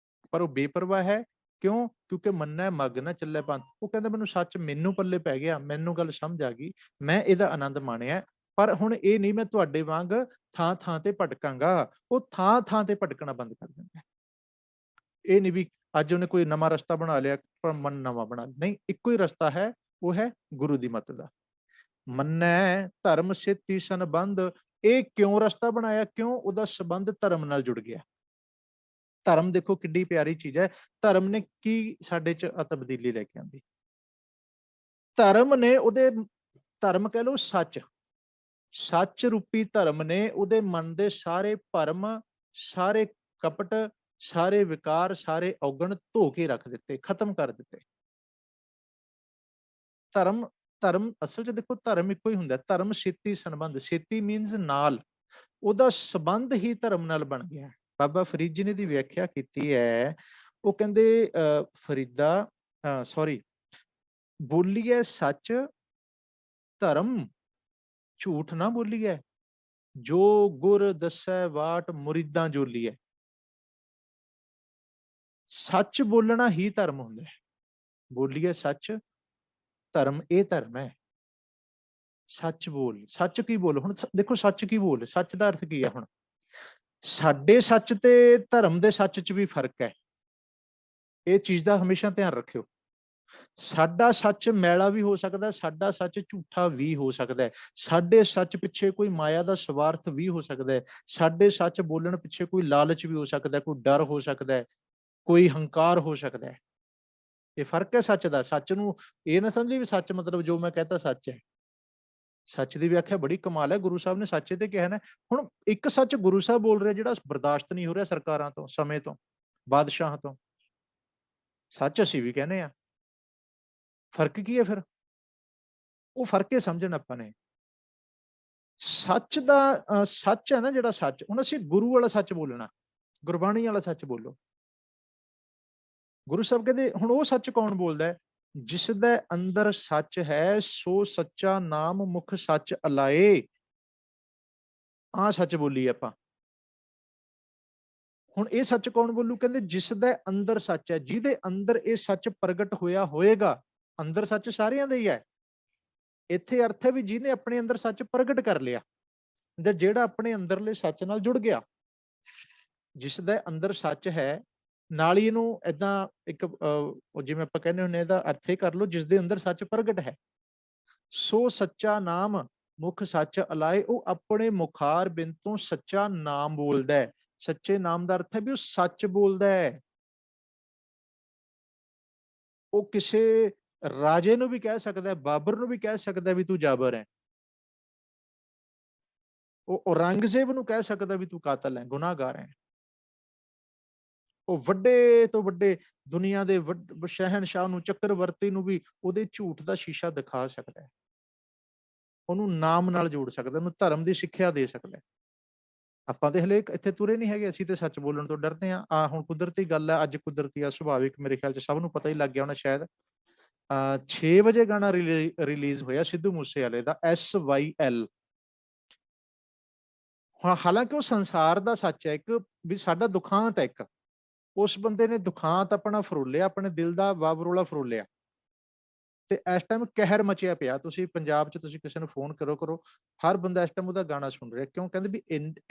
ਪਰ ਉਹ ਬੇਪਰਵਾਹ ਹੈ, ਕਿਉਂ? ਕਿਉਂਕਿ ਮੰਨੈ ਮੱਗ ਨਾ ਚੱਲੇ ਪੰਥ। ਉਹ ਕਹਿੰਦਾ ਮੈਨੂੰ ਸੱਚ ਮੈਨੂੰ ਪੱਲੇ ਪੈ ਗਿਆ, ਮੈਨੂੰ ਗੱਲ ਸਮਝ ਆ ਗਈ, ਮੈਂ ਇਹਦਾ ਆਨੰਦ ਮਾਣਿਆ, ਪਰ ਹੁਣ ਇਹ ਨਹੀਂ ਮੈਂ ਤੁਹਾਡੇ ਵਾਂਗ ਥਾਂ ਥਾਂ ਤੇ ਭਟਕਾਂਗਾ। ਉਹ ਥਾਂ ਥਾਂ ਤੇ ਭਟਕਣਾ ਬੰਦ ਕਰ ਦਿੰਦਾ। ਇਹ ਨਹੀਂ ਵੀ ਅੱਜ ਉਹਨੇ ਕੋਈ ਨਵਾਂ ਰਸਤਾ ਬਣਾ ਲਿਆ ਪਰ ਮਨ ਨਵਾਂ ਬਣਾ ਲਿਆ, ਨਹੀਂ, ਇੱਕੋ ਹੀ ਰਸਤਾ ਹੈ, ਉਹ ਹੈ ਗੁਰੂ ਦੀ ਮੱਤ ਦਾ। ਮੰਨੈ ਧਰਮ ਸੇਤੀ ਸੰਬੰਧ। ਇਹ ਕਿਉਂ ਰਸਤਾ ਬਣਾਇਆ? ਕਿਉਂ? ਉਹਦਾ ਸੰਬੰਧ ਧਰਮ ਨਾਲ ਜੁੜ ਗਿਆ। ਧਰਮ ਦੇਖੋ ਕਿੱਡੀ ਪਿਆਰੀ ਚੀਜ਼ ਹੈ। ਧਰਮ ਨੇ ਕੀ ਸਾਡੇ ਚ ਤਬਦੀਲੀ ਲੈ ਕੇ ਆਂਦੀ? ਧਰਮ ਨੇ ਉਹਦੇ, ਧਰਮ ਕਹਿ ਲਓ ਸੱਚ, ਸੱਚ ਰੂਪੀ ਧਰਮ ਨੇ ਉਹਦੇ ਮਨ ਦੇ ਸਾਰੇ ਭਰਮ, ਸਾਰੇ ਕਪਟ, ਸਾਰੇ ਵਿਕਾਰ, ਸਾਰੇ ਔਗਣ ਧੋ ਕੇ ਰੱਖ ਦਿੱਤੇ, ਖਤਮ ਕਰ ਦਿੱਤੇ। ਧਰਮ, ਧਰਮ ਅਸਲ ਚ ਦੇਖੋ ਧਰਮ ਇੱਕੋ ਹੀ ਹੁੰਦਾ। ਧਰਮ ਸੇਤੀ ਸੰਬੰਧ, ਸੇਤੀ ਮੀਨਸ ਨਾਲ, ਉਹਦਾ ਸੰਬੰਧ ਹੀ ਧਰਮ ਨਾਲ ਬਣ ਗਿਆ। ਬਾਬਾ ਫਰੀਦ ਜੀ ਨੇ ਦੀ ਵਿਆਖਿਆ ਕੀਤੀ ਹੈ, ਉਹ ਕਹਿੰਦੇ ਫਰੀਦਾ ਸੌਰੀ, ਬੋਲੀਏ ਸੱਚ ਧਰਮ, ਝੂਠ ਨਾ ਬੋਲੀਏ, ਜੋ ਗੁਰ ਦੱਸੈ ਵਾਟ ਮੁਰੀਦਾਂ ਜੋਲੀਏ। ਸੱਚ ਬੋਲਣਾ ਹੀ ਧਰਮ ਹੁੰਦਾ ਹੈ। ਬੋਲੀਏ ਸੱਚ, ਧਰਮ ਇਹ ਧਰਮ ਹੈ। ਸੱਚ ਬੋਲ, ਸੱਚ ਕੀ ਬੋਲ। ਹੁਣ ਦੇਖੋ ਸੱਚ ਕੀ ਬੋਲ, ਸੱਚ ਦਾ ਅਰਥ ਕੀ ਹੈ? ਹੁਣ ਸਾਡੇ ਸੱਚ ਤੇ ਧਰਮ ਦੇ ਸੱਚ ਚ ਵੀ ਫਰਕ ਹੈ, ਇਹ ਚੀਜ਼ ਦਾ ਹਮੇਸ਼ਾ ਧਿਆਨ ਰੱਖਿਓ। ਸਾਡਾ ਸੱਚ ਮੈਲਾ ਵੀ ਹੋ ਸਕਦਾ, ਸਾਡਾ ਸੱਚ ਝੂਠਾ ਵੀ ਹੋ ਸਕਦਾ ਹੈ, ਸਾਡੇ ਸੱਚ ਪਿੱਛੇ ਕੋਈ ਮਾਇਆ ਦਾ ਸਵਾਰਥ ਵੀ ਹੋ ਸਕਦਾ ਹੈ, ਸਾਡੇ ਸੱਚ ਬੋਲਣ ਪਿੱਛੇ ਕੋਈ ਲਾਲਚ ਵੀ ਹੋ ਸਕਦਾ, ਕੋਈ ਡਰ ਹੋ ਸਕਦਾ ਹੈ, ਕੋਈ ਹੰਕਾਰ ਹੋ ਸਕਦਾ ਹੈ। ਇਹ ਫਰਕ ਹੈ ਸੱਚ ਦਾ। ਸੱਚ ਨੂੰ ਇਹ ਨਾ ਸਮਝੀ ਵੀ ਸੱਚ ਮਤਲਬ ਜੋ ਮੈਂ ਕਹਤਾ ਸੱਚ ਹੈ। ਸੱਚ ਦੀ ਵਿਆਖਿਆ ਬੜੀ ਕਮਾਲ ਹੈ, ਗੁਰੂ ਸਾਹਿਬ ਨੇ ਸੱਚ ਤੇ ਕਿਹਾ ਨਾ। ਹੁਣ ਇੱਕ ਸੱਚ ਗੁਰੂ ਸਾਹਿਬ ਬੋਲ ਰਿਹਾ ਜਿਹੜਾ ਬਰਦਾਸ਼ਤ ਨਹੀਂ ਹੋ ਰਿਹਾ ਸਰਕਾਰਾਂ ਤੋਂ, ਸਮੇਂ ਤੋਂ, ਬਾਦਸ਼ਾਹਾਂ ਤੋਂ, ਸੱਚ ਅਸੀਂ ਵੀ ਕਹਿੰਦੇ ਆ। ਫਰਕ ਕੀ ਹੈ ਫਿਰ? ਉਹ ਫਰਕ ਇਹ ਸਮਝਣਾ ਆਪਾਂ ਨੇ। ਸੱਚ ਦਾ ਸੱਚ ਹੈ ਨਾ ਜਿਹੜਾ ਸੱਚ, ਹੁਣ ਅਸੀਂ ਗੁਰੂ ਵਾਲਾ ਸੱਚ ਬੋਲਣਾ, ਗੁਰਬਾਣੀ ਵਾਲਾ ਸੱਚ ਬੋਲੋ। ਗੁਰੂ ਸਾਹਿਬ ਕਹਿੰਦੇ ਹੁਣ ਉਹ ਸੱਚ ਕੌਣ ਬੋਲਦਾ ਹੈ? ਜਿਸ ਦੇ ਅੰਦਰ ਸੱਚ ਹੈ ਸੋ ਸੱਚਾ ਨਾਮ ਮੁਖ ਸੱਚ ਅਲਾਏ। ਆਹ ਸੱਚ ਬੋਲੀ ਆਪਾਂ। ਹੁਣ ਇਹ ਸੱਚ ਕੌਣ ਬੋਲੂ? ਕਹਿੰਦੇ ਜਿਸ ਦੇ ਅੰਦਰ ਸੱਚ ਹੈ, ਜਿਹਦੇ ਅੰਦਰ ਇਹ ਸੱਚ ਪ੍ਰਗਟ ਹੋਇਆ ਹੋਏਗਾ। ਅੰਦਰ ਸੱਚ ਸਾਰਿਆਂ ਦਾ ਹੀ ਹੈ। ਇੱਥੇ ਅਰਥ ਹੈ ਵੀ ਜਿਹਨੇ ਆਪਣੇ ਅੰਦਰ ਸੱਚ ਪ੍ਰਗਟ ਕਰ ਲਿਆ, ਜਾਂ ਜਿਹੜਾ ਆਪਣੇ ਅੰਦਰਲੇ ਸੱਚ ਨਾਲ ਜੁੜ ਗਿਆ। ਜਿਸ ਦੇ ਅੰਦਰ ਸੱਚ ਹੈ, ਨਾਲ ਹੀ ਇਹਨੂੰ ਏਦਾਂ ਇੱਕ ਜਿਵੇਂ ਆਪਾਂ ਕਹਿੰਦੇ ਹੁੰਦੇ ਇਹਦਾ ਅਰਥ ਇਹ ਕਰ ਲਓ, ਜਿਸ ਦੇ ਅੰਦਰ ਸੱਚ ਪ੍ਰਗਟ ਹੈ ਸੋ ਸੱਚਾ ਨਾਮ ਮੁਖ ਸੱਚ ਅਲਾਏ। ਉਹ ਆਪਣੇ ਮੁਖਾਰ ਬਿੰਦ ਤੋਂ ਸੱਚਾ ਨਾਮ ਬੋਲਦਾ ਹੈ। ਸੱਚੇ ਨਾਮ ਦਾ ਅਰਥ ਹੈ ਵੀ ਉਹ ਸੱਚ ਬੋਲਦਾ ਹੈ। ਉਹ ਕਿਸੇ ਰਾਜੇ ਨੂੰ ਵੀ ਕਹਿ ਸਕਦਾ ਹੈ, ਬਾਬਰ ਨੂੰ ਵੀ ਕਹਿ ਸਕਦਾ ਵੀ ਤੂੰ ਜਾਬਰ ਹੈ। ਉਹ ਔਰੰਗਜ਼ੇਬ ਨੂੰ ਕਹਿ ਸਕਦਾ ਵੀ ਤੂੰ ਕਾਤਲ ਹੈ, ਗੁਨਾਹਗਾਰ ਹੈ। ਉਹ ਵੱਡੇ ਤੋਂ ਵੱਡੇ ਦੁਨੀਆ ਦੇ ਸ਼ਹਿਨਸ਼ਾਹ ਨੂੰ, ਚੱਕਰਵਰਤੀ ਨੂੰ ਵੀ ਉਹਦੇ ਝੂਠ ਦਾ ਸ਼ੀਸ਼ਾ ਦਿਖਾ ਸਕਦਾ ਹੈ। ਉਹਨੂੰ ਨਾਮ ਨਾਲ ਜੋੜ ਸਕਦਾ, ਉਹਨੂੰ ਧਰਮ ਦੀ ਸਿੱਖਿਆ ਦੇ ਸਕਦਾ। ਆਪਾਂ ਤੇ ਹਲੇ ਇੱਥੇ ਤੁਰੇ ਨਹੀਂ ਹੈਗੇ, ਅਸੀਂ ਤੇ ਸੱਚ ਬੋਲਣ ਤੋਂ ਡਰਦੇ ਹਾਂ। ਆ ਹੁਣ ਕੁਦਰਤੀ ਗੱਲ ਹੈ, ਅੱਜ ਕੁਦਰਤੀ ਆ, ਸੁਭਾਵਿਕ, ਮੇਰੇ ਖਿਆਲ ਚ ਸਭ ਨੂੰ ਪਤਾ ਹੀ ਲੱਗ ਗਿਆ ਹੋਣਾ ਸ਼ਾਇਦ। 6 ਵਜੇ ਗਾਣਾ ਰਿਲੀਜ਼ ਹੋਇਆ ਸਿੱਧੂ ਮੂਸੇਵਾਲੇ ਦਾ, SYL। ਹਾਲਾਂਕਿ ਉਹ ਸੰਸਾਰ ਦਾ ਸੱਚ ਹੈ ਇੱਕ, ਵੀ ਸਾਡਾ ਦੁਖਾਂਤ ਹੈ ਇੱਕ। ਉਸ ਬੰਦੇ ਨੇ ਦੁਖਾਂਤ ਆਪਣਾ ਫਰੋਲਿਆ, ਆਪਣੇ ਦਿਲ ਦਾ ਵਾਵਰੋਲਾ ਫਰੋਲਿਆ, ਤੇ ਇਸ ਟਾਈਮ ਕਹਿਰ ਮਚਿਆ ਪਿਆ। ਤੁਸੀਂ ਪੰਜਾਬ 'ਚ ਤੁਸੀਂ ਕਿਸੇ ਨੂੰ ਫੋਨ ਕਰੋ, ਹਰ ਬੰਦਾ ਇਸ ਟਾਈਮ ਉਹਦਾ ਗਾਣਾ ਸੁਣ ਰਿਹਾ। ਕਿਉਂ? ਕਹਿੰਦੇ ਵੀ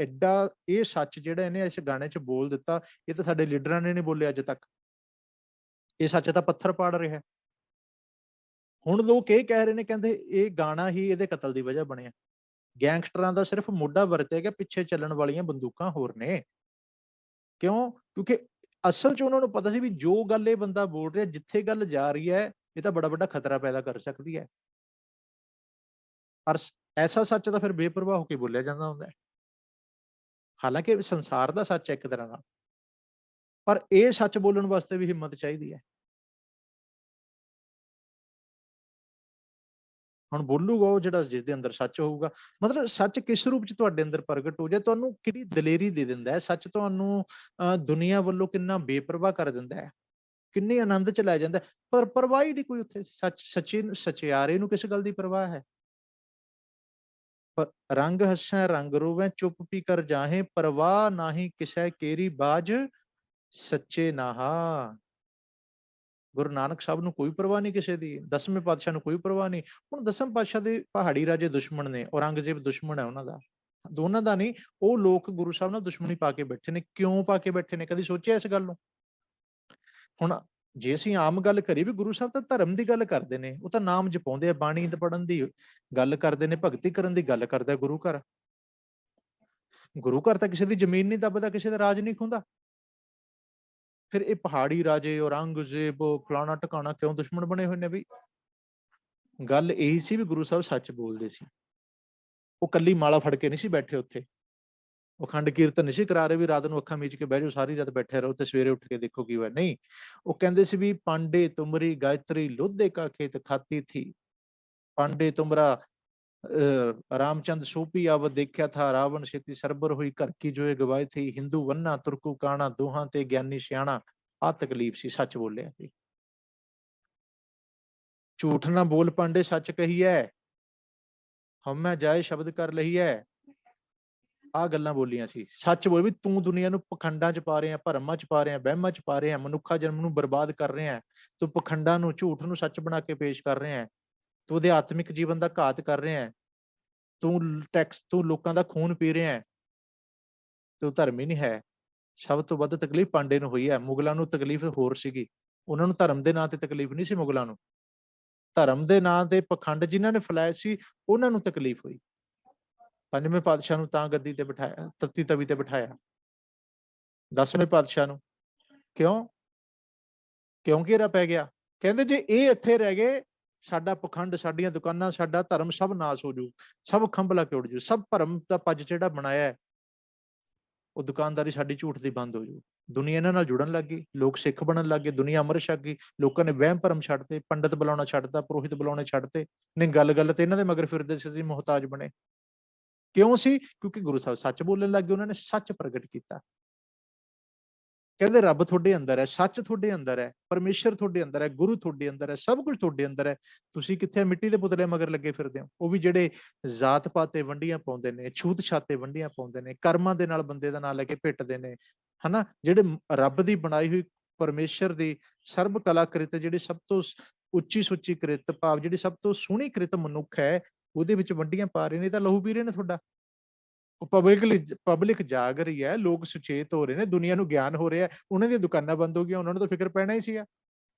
ਐਡਾ ਇਹ ਸੱਚ ਜਿਹੜਾ ਇਹਨੇ ਇਸ ਗਾਣੇ 'ਚ ਬੋਲ ਦਿੱਤਾ, ਇਹ ਤਾਂ ਸਾਡੇ ਲੀਡਰਾਂ ਨੇ ਨਹੀਂ ਬੋਲਿਆ ਅੱਜ ਤੱਕ। ਇਹ ਸੱਚ ਤਾਂ ਪੱਥਰ ਪਾੜ ਰਿਹਾ। ਹੁਣ ਲੋਕ ਇਹ ਕਹਿ ਰਹੇ ਨੇ, ਕਹਿੰਦੇ ਇਹ ਗਾਣਾ ਹੀ ਇਹਦੇ ਕਤਲ ਦੀ ਵਜ੍ਹਾ ਬਣਿਆ। ਗੈਂਗਸਟਰਾਂ ਦਾ ਸਿਰਫ ਮੋਢਾ ਵਰਤਿਆ ਗਿਆ, ਪਿੱਛੇ ਚੱਲਣ ਵਾਲੀਆਂ ਬੰਦੂਕਾਂ ਹੋਰ ਨੇ। ਕਿਉਂ? ਕਿਉਂਕਿ ਅਸਲ 'ਚ ਉਹਨਾਂ ਨੂੰ ਪਤਾ ਸੀ ਵੀ ਜੋ ਗੱਲ ਇਹ ਬੰਦਾ ਬੋਲ ਰਿਹਾ, ਜਿੱਥੇ ਗੱਲ ਜਾ ਰਹੀ ਹੈ, ਇਹ ਤਾਂ ਬੜਾ ਵੱਡਾ ਖਤਰਾ ਪੈਦਾ ਕਰ ਸਕਦੀ ਹੈ। ਪਰ ਐਸਾ ਸੱਚ ਤਾਂ ਫਿਰ ਬੇਪਰਵਾਹ ਹੋ ਕੇ ਬੋਲਿਆ ਜਾਂਦਾ ਹੁੰਦਾ ਹੈ। ਹਾਲਾਂਕਿ ਇਹ ਸੰਸਾਰ ਦਾ ਸੱਚ ਹੈ ਇੱਕ ਤਰ੍ਹਾਂ ਨਾਲ, ਪਰ ਇਹ ਸੱਚ ਬੋਲਣ ਵਾਸਤੇ ਵੀ ਹਿੰਮਤ ਚਾਹੀਦੀ ਹੈ। ਹੁਣ ਬੋਲੂਗਾ ਉਹ ਜਿਹੜਾ ਜਿਸਦੇ ਅੰਦਰ ਸੱਚ ਹੋਊਗਾ। ਮਤਲਬ ਸੱਚ ਕਿਸ ਰੂਪ 'ਚ ਤੁਹਾਡੇ ਅੰਦਰ ਪ੍ਰਗਟ ਹੋ ਜਾਏ, ਤੁਹਾਨੂੰ ਕਿਹੜੀ ਦਲੇਰੀ ਦੇ ਦਿੰਦਾ ਹੈ ਸੱਚ, ਤੁਹਾਨੂੰ ਦੁਨੀਆ ਵੱਲੋਂ ਕਿੰਨਾ ਬੇਪਰਵਾਹ ਕਰ ਦਿੰਦਾ ਹੈ, ਕਿੰਨੇ ਆਨੰਦ 'ਚ ਲੈ ਜਾਂਦਾ ਹੈ। ਪਰ ਪਰਵਾਹ ਹੀ ਨਹੀਂ ਕੋਈ ਉੱਥੇ, ਸਚਿਆਰੇ ਨੂੰ ਕਿਸ ਗੱਲ ਦੀ ਪਰਵਾਹ ਹੈ। ਰੰਗ ਹੱਸੈ ਰੰਗ ਰੋਵੈ ਚੁੱਪ ਪੀ ਕਰ ਜਾਹੇ, ਪਰਵਾਹ ਨਾਹੀ ਕਿਸੈ ਕੇਰੀ ਬਾਝ ਸੱਚੇ ਨਾਹਾ। ਗੁਰੂ ਨਾਨਕ ਸਾਹਿਬ ਨੂੰ ਕੋਈ ਪਰਵਾਹ ਨਹੀਂ ਕਿਸੇ ਦੀ, 10ਵੇਂ ਪਾਤਸ਼ਾਹ ਨੂੰ ਕੋਈ ਪਰਵਾਹ ਨਹੀਂ। ਹੁਣ 10ਵੇਂ ਪਾਤਸ਼ਾਹ ਦੇ ਪਹਾੜੀ ਰਾਜੇ ਦੁਸ਼ਮਣ ਨੇ, ਔਰੰਗਜ਼ੇਬ ਦੁਸ਼ਮਣ ਹੈ ਉਹਨਾਂ ਦਾ, ਦੋਨਾਂ ਦਾ ਨਹੀਂ। ਉਹ ਲੋਕ ਗੁਰੂ ਸਾਹਿਬ ਨਾਲ ਦੁਸ਼ਮਣੀ ਪਾ ਕੇ ਬੈਠੇ ਨੇ। ਕਿਉਂ ਪਾ ਕੇ ਬੈਠੇ ਨੇ, ਕਦੀ ਸੋਚਿਆ ਇਸ ਗੱਲ ਨੂੰ? ਹੁਣ ਜੇ ਅਸੀਂ ਆਮ ਗੱਲ ਕਰੀਏ ਵੀ ਗੁਰੂ ਸਾਹਿਬ ਤਾਂ ਧਰਮ ਦੀ ਗੱਲ ਕਰਦੇ ਨੇ, ਉਹ ਤਾਂ ਨਾਮ ਜਪਾਉਂਦੇ ਆ, ਬਾਣੀ ਪੜ੍ਹਨ ਦੀ ਗੱਲ ਕਰਦੇ ਨੇ, ਭਗਤੀ ਕਰਨ ਦੀ ਗੱਲ ਕਰਦਾ ਗੁਰੂ ਘਰ। ਗੁਰੂ ਘਰ ਤਾਂ ਕਿਸੇ ਦੀ ਜ਼ਮੀਨ ਨਹੀਂ ਦੱਬਦਾ, ਕਿਸੇ ਦਾ ਰਾਜ ਨਹੀਂ ਖੁੰਦਾ। ਫਿਰ ਇਹ ਪਹਾੜੀ ਰਾਜੇ, ਔਰੰਗਜ਼ੇਬ, ਫਲਾਣਾ ਟਿਕਾਣਾ ਕਿਉਂ ਦੁਸ਼ਮਣ ਬਣੇ ਹੋਏ ਨੇ ਬਈ? ਗੱਲ ਇਹੀ ਸੀ ਵੀ ਗੁਰੂ ਸਾਹਿਬ ਸੱਚ ਬੋਲਦੇ ਸੀ। ਉਹ ਕੱਲੀ ਮਾਲਾ ਫੜ ਕੇ ਨਹੀਂ ਸੀ ਬੈਠੇ ਉੱਥੇ। ਉਹ ਅਖੰਡ ਕੀਰਤਨ ਨਹੀਂ ਸੀ ਕਰਾ ਰਹੇ ਵੀ ਰਾਤ ਨੂੰ ਅੱਖਾਂ ਮੀਚ ਕੇ ਬਹਿ ਜਾਓ, ਸਾਰੀ ਰਾਤ ਬੈਠੇ ਰਹੋ ਤੇ ਸਵੇਰੇ ਉੱਠ ਕੇ ਦੇਖੋ ਕੀ ਹੋਇਆ। ਨਹੀਂ, ਉਹ ਕਹਿੰਦੇ ਸੀ ਵੀ ਪਾਂਡੇ ਤੁਮਰੀ ਗਾਇਤਰੀ ਲੋਧੇ ਕਾ ਖੇਤ ਖਾਤੀ ਥੀ, ਪਾਂਡੇ ਤੁਮਰਾ रामचंद सोपी आवत देखा था, रावण छेती सरबर हुई घर की जोए गवाए थी, हिंदू वन्ना तुर्कू काना दोहां ते ज्ञानी सियाणा। आ तकलीफ सी, सच बोलिया सी। झूठ ना बोल पांडे सच कही है, हम मैं जाए शब्द कर लही है। ਆ ਗੱਲਾਂ ਬੋਲੀਆਂ ਸੀ। ਸੱਚ ਬੋਲ ਵੀ ਤੂੰ ਦੁਨੀਆ ਨੂੰ ਪਖੰਡਾਂ 'ਚ ਪਾ ਰਿਹਾ, ਭਰਮਾਂ 'ਚ ਪਾ ਰਿਹਾ, ਵਹਿਮਾਂ 'ਚ ਪਾ ਰਿਹਾ, ਮਨੁੱਖਾ ਜਨਮ ਨੂੰ ਬਰਬਾਦ ਕਰ ਰਿਹਾ। ਤੂੰ ਪਖੰਡਾਂ ਨੂੰ, ਝੂਠ ਨੂੰ ਸੱਚ ਬਣਾ ਕੇ ਪੇਸ਼ ਕਰ ਰਿਹਾ। ਤੂੰ ਅਧਿਆਤਮਿਕ ਜੀਵਨ ਦਾ ਘਾਤ ਕਰ ਰਿਹਾ। ਤੂੰ ਲੋਕਾਂ ਦਾ ਖੂਨ ਪੀ ਰਿਹਾ। ਤੂੰ ਧਰਮੀ ਨਹੀਂ ਹੈ। ਸਭ ਤੋਂ ਵੱਧ ਤਕਲੀਫ ਪਾਂਡੇ ਨੂੰ ਹੋਈ ਹੈ। ਮੁਗਲਾਂ ਨੂੰ ਤਕਲੀਫ ਹੋਰ ਸੀਗੀ। ਉਹਨਾਂ ਨੂੰ ਧਰਮ ਦੇ ਨਾਂ ਤੇ ਤਕਲੀਫ ਨਹੀਂ ਸੀ ਮੁਗਲਾਂ ਨੂੰ। ਧਰਮ ਦੇ ਨਾਂ ਤੇ ਪਖੰਡ ਜਿਨ੍ਹਾਂ ਨੇ ਫੈਲਾਏ ਸੀ, ਉਹਨਾਂ ਨੂੰ ਤਕਲੀਫ ਹੋਈ। 5ਵੇਂ ਪਾਤਸ਼ਾਹ ਨੂੰ ਤਾਂ ਗੱਦੀ ਤੇ ਬਿਠਾਇਆ, ਤੱਤੀ ਤਵੀ ਤੇ ਬਿਠਾਇਆ। 10ਵੇਂ ਪਾਤਸ਼ਾਹ ਨੂੰ ਕਿਉਂ? ਕਿਉਂ ਘੇਰਾ ਪੈ ਗਿਆ? ਕਹਿੰਦੇ ਜੇ ਇਹ ਇੱਥੇ ਰਹਿ ਗਏ, ਸਾਡਾ ਪਖੰਡ, ਸਾਡੀਆਂ ਦੁਕਾਨਾਂ, ਸਾਡਾ ਧਰਮ ਸਭ ਨਾਸ ਹੋ ਜੂ, ਸਭ ਖੰਭਲਾ ਕੇ ਉੱਡ ਜੂ, ਸਭ ਭਰਮ ਦਾ ਪੱਜ ਜਿਹੜਾ ਬਣਾਇਆ ਹੈ, ਉਹ ਦੁਕਾਨਦਾਰੀ ਸਾਡੀ ਝੂਠ ਦੀ ਬੰਦ ਹੋ ਜੂ। ਦੁਨੀਆ ਇਹਨਾਂ ਨਾਲ ਜੁੜਨ ਲੱਗ ਗਈ, ਲੋਕ ਸਿੱਖ ਬਣਨ ਲੱਗ ਗਏ, ਦੁਨੀਆ ਅੰਮ੍ਰਿਤ ਛਕ ਗਈ, ਲੋਕਾਂ ਨੇ ਵਹਿਮ ਭਰਮ ਛੱਡਤੇ, ਪੰਡਤ ਬੁਲਾਉਣਾ ਛੱਡਤਾ, ਪੁਰੋਹਿਤ ਬੁਲਾਉਣੇ ਛੱਡਤੇ। ਨਹੀਂ, ਗੱਲ ਤੇ ਇਹਨਾਂ ਦੇ ਮਗਰ ਫਿਰਦੇ ਸੀ, ਮੁਹਤਾਜ ਬਣੇ। ਕਿਉਂ ਸੀ? ਕਿਉਂਕਿ ਗੁਰੂ ਸਾਹਿਬ ਸੱਚ ਬੋਲਣ ਲੱਗ ਗਏ, ਉਹਨਾਂ ਨੇ ਸੱਚ ਪ੍ਰਗਟ ਕੀਤਾ। ਕਹਿੰਦੇ ਰੱਬ ਤੁਹਾਡੇ ਅੰਦਰ ਹੈ, ਸੱਚ ਤੁਹਾਡੇ ਅੰਦਰ ਹੈ, ਪਰਮੇਸ਼ਰ ਤੁਹਾਡੇ ਅੰਦਰ ਹੈ, ਗੁਰੂ ਤੁਹਾਡੇ ਅੰਦਰ ਹੈ, ਸਭ ਕੁਝ ਤੁਹਾਡੇ ਅੰਦਰ ਹੈ। ਤੁਸੀਂ ਕਿੱਥੇ ਮਿੱਟੀ ਦੇ ਪੁਤਲੇ ਮਗਰ ਲੱਗੇ ਫਿਰਦੇ ਹੋ? ਉਹ ਵੀ ਜਿਹੜੇ ਜ਼ਾਤ ਪਾਤ ਤੇ ਵੰਡੀਆਂ ਪਾਉਂਦੇ ਨੇ, ਛੂਤ ਛਾਤ ਤੇ ਵੰਡੀਆਂ ਪਾਉਂਦੇ ਨੇ, ਕਰਮਾਂ ਦੇ ਨਾਲ ਬੰਦੇ ਦਾ ਨਾਂ ਲੈ ਕੇ ਪਿੱਟਦੇ ਨੇ, ਹਨਾ। ਜਿਹੜੇ ਰੱਬ ਦੀ ਬਣਾਈ ਹੋਈ, ਪਰਮੇਸ਼ਰ ਦੀ ਸਰਬ ਕਲਾਕ੍ਰਿਤ, ਜਿਹੜੀ ਸਭ ਤੋਂ ਉੱਚੀ ਸੁੱਚੀ ਕ੍ਰਿਤ, ਭਾਵ ਜਿਹੜੀ ਸਭ ਤੋਂ ਸੋਹਣੀ ਕ੍ਰਿਤ ਮਨੁੱਖ ਹੈ, ਉਹਦੇ ਵਿੱਚ ਵੰਡੀਆਂ ਪਾ ਰਹੇ ਨੇ, ਤਾਂ ਲਹੂ ਪੀ ਰਹੇ ਨੇ ਤੁਹਾਡਾ। ਉਹ ਪਬਲਿਕ ਜਾਗ ਰਹੀ ਹੈ, ਲੋਕ ਸੁਚੇਤ ਹੋ ਰਹੇ ਨੇ, ਦੁਨੀਆ ਨੂੰ ਗਿਆਨ ਹੋ ਰਿਹਾ। ਉਹਨਾਂ ਦੀਆਂ ਦੁਕਾਨਾਂ ਬੰਦ ਹੋ ਗਈਆਂ, ਉਹਨਾਂ ਨੂੰ ਤਾਂ ਫਿਕਰ ਪੈਣਾ ਹੀ ਸੀਗਾ।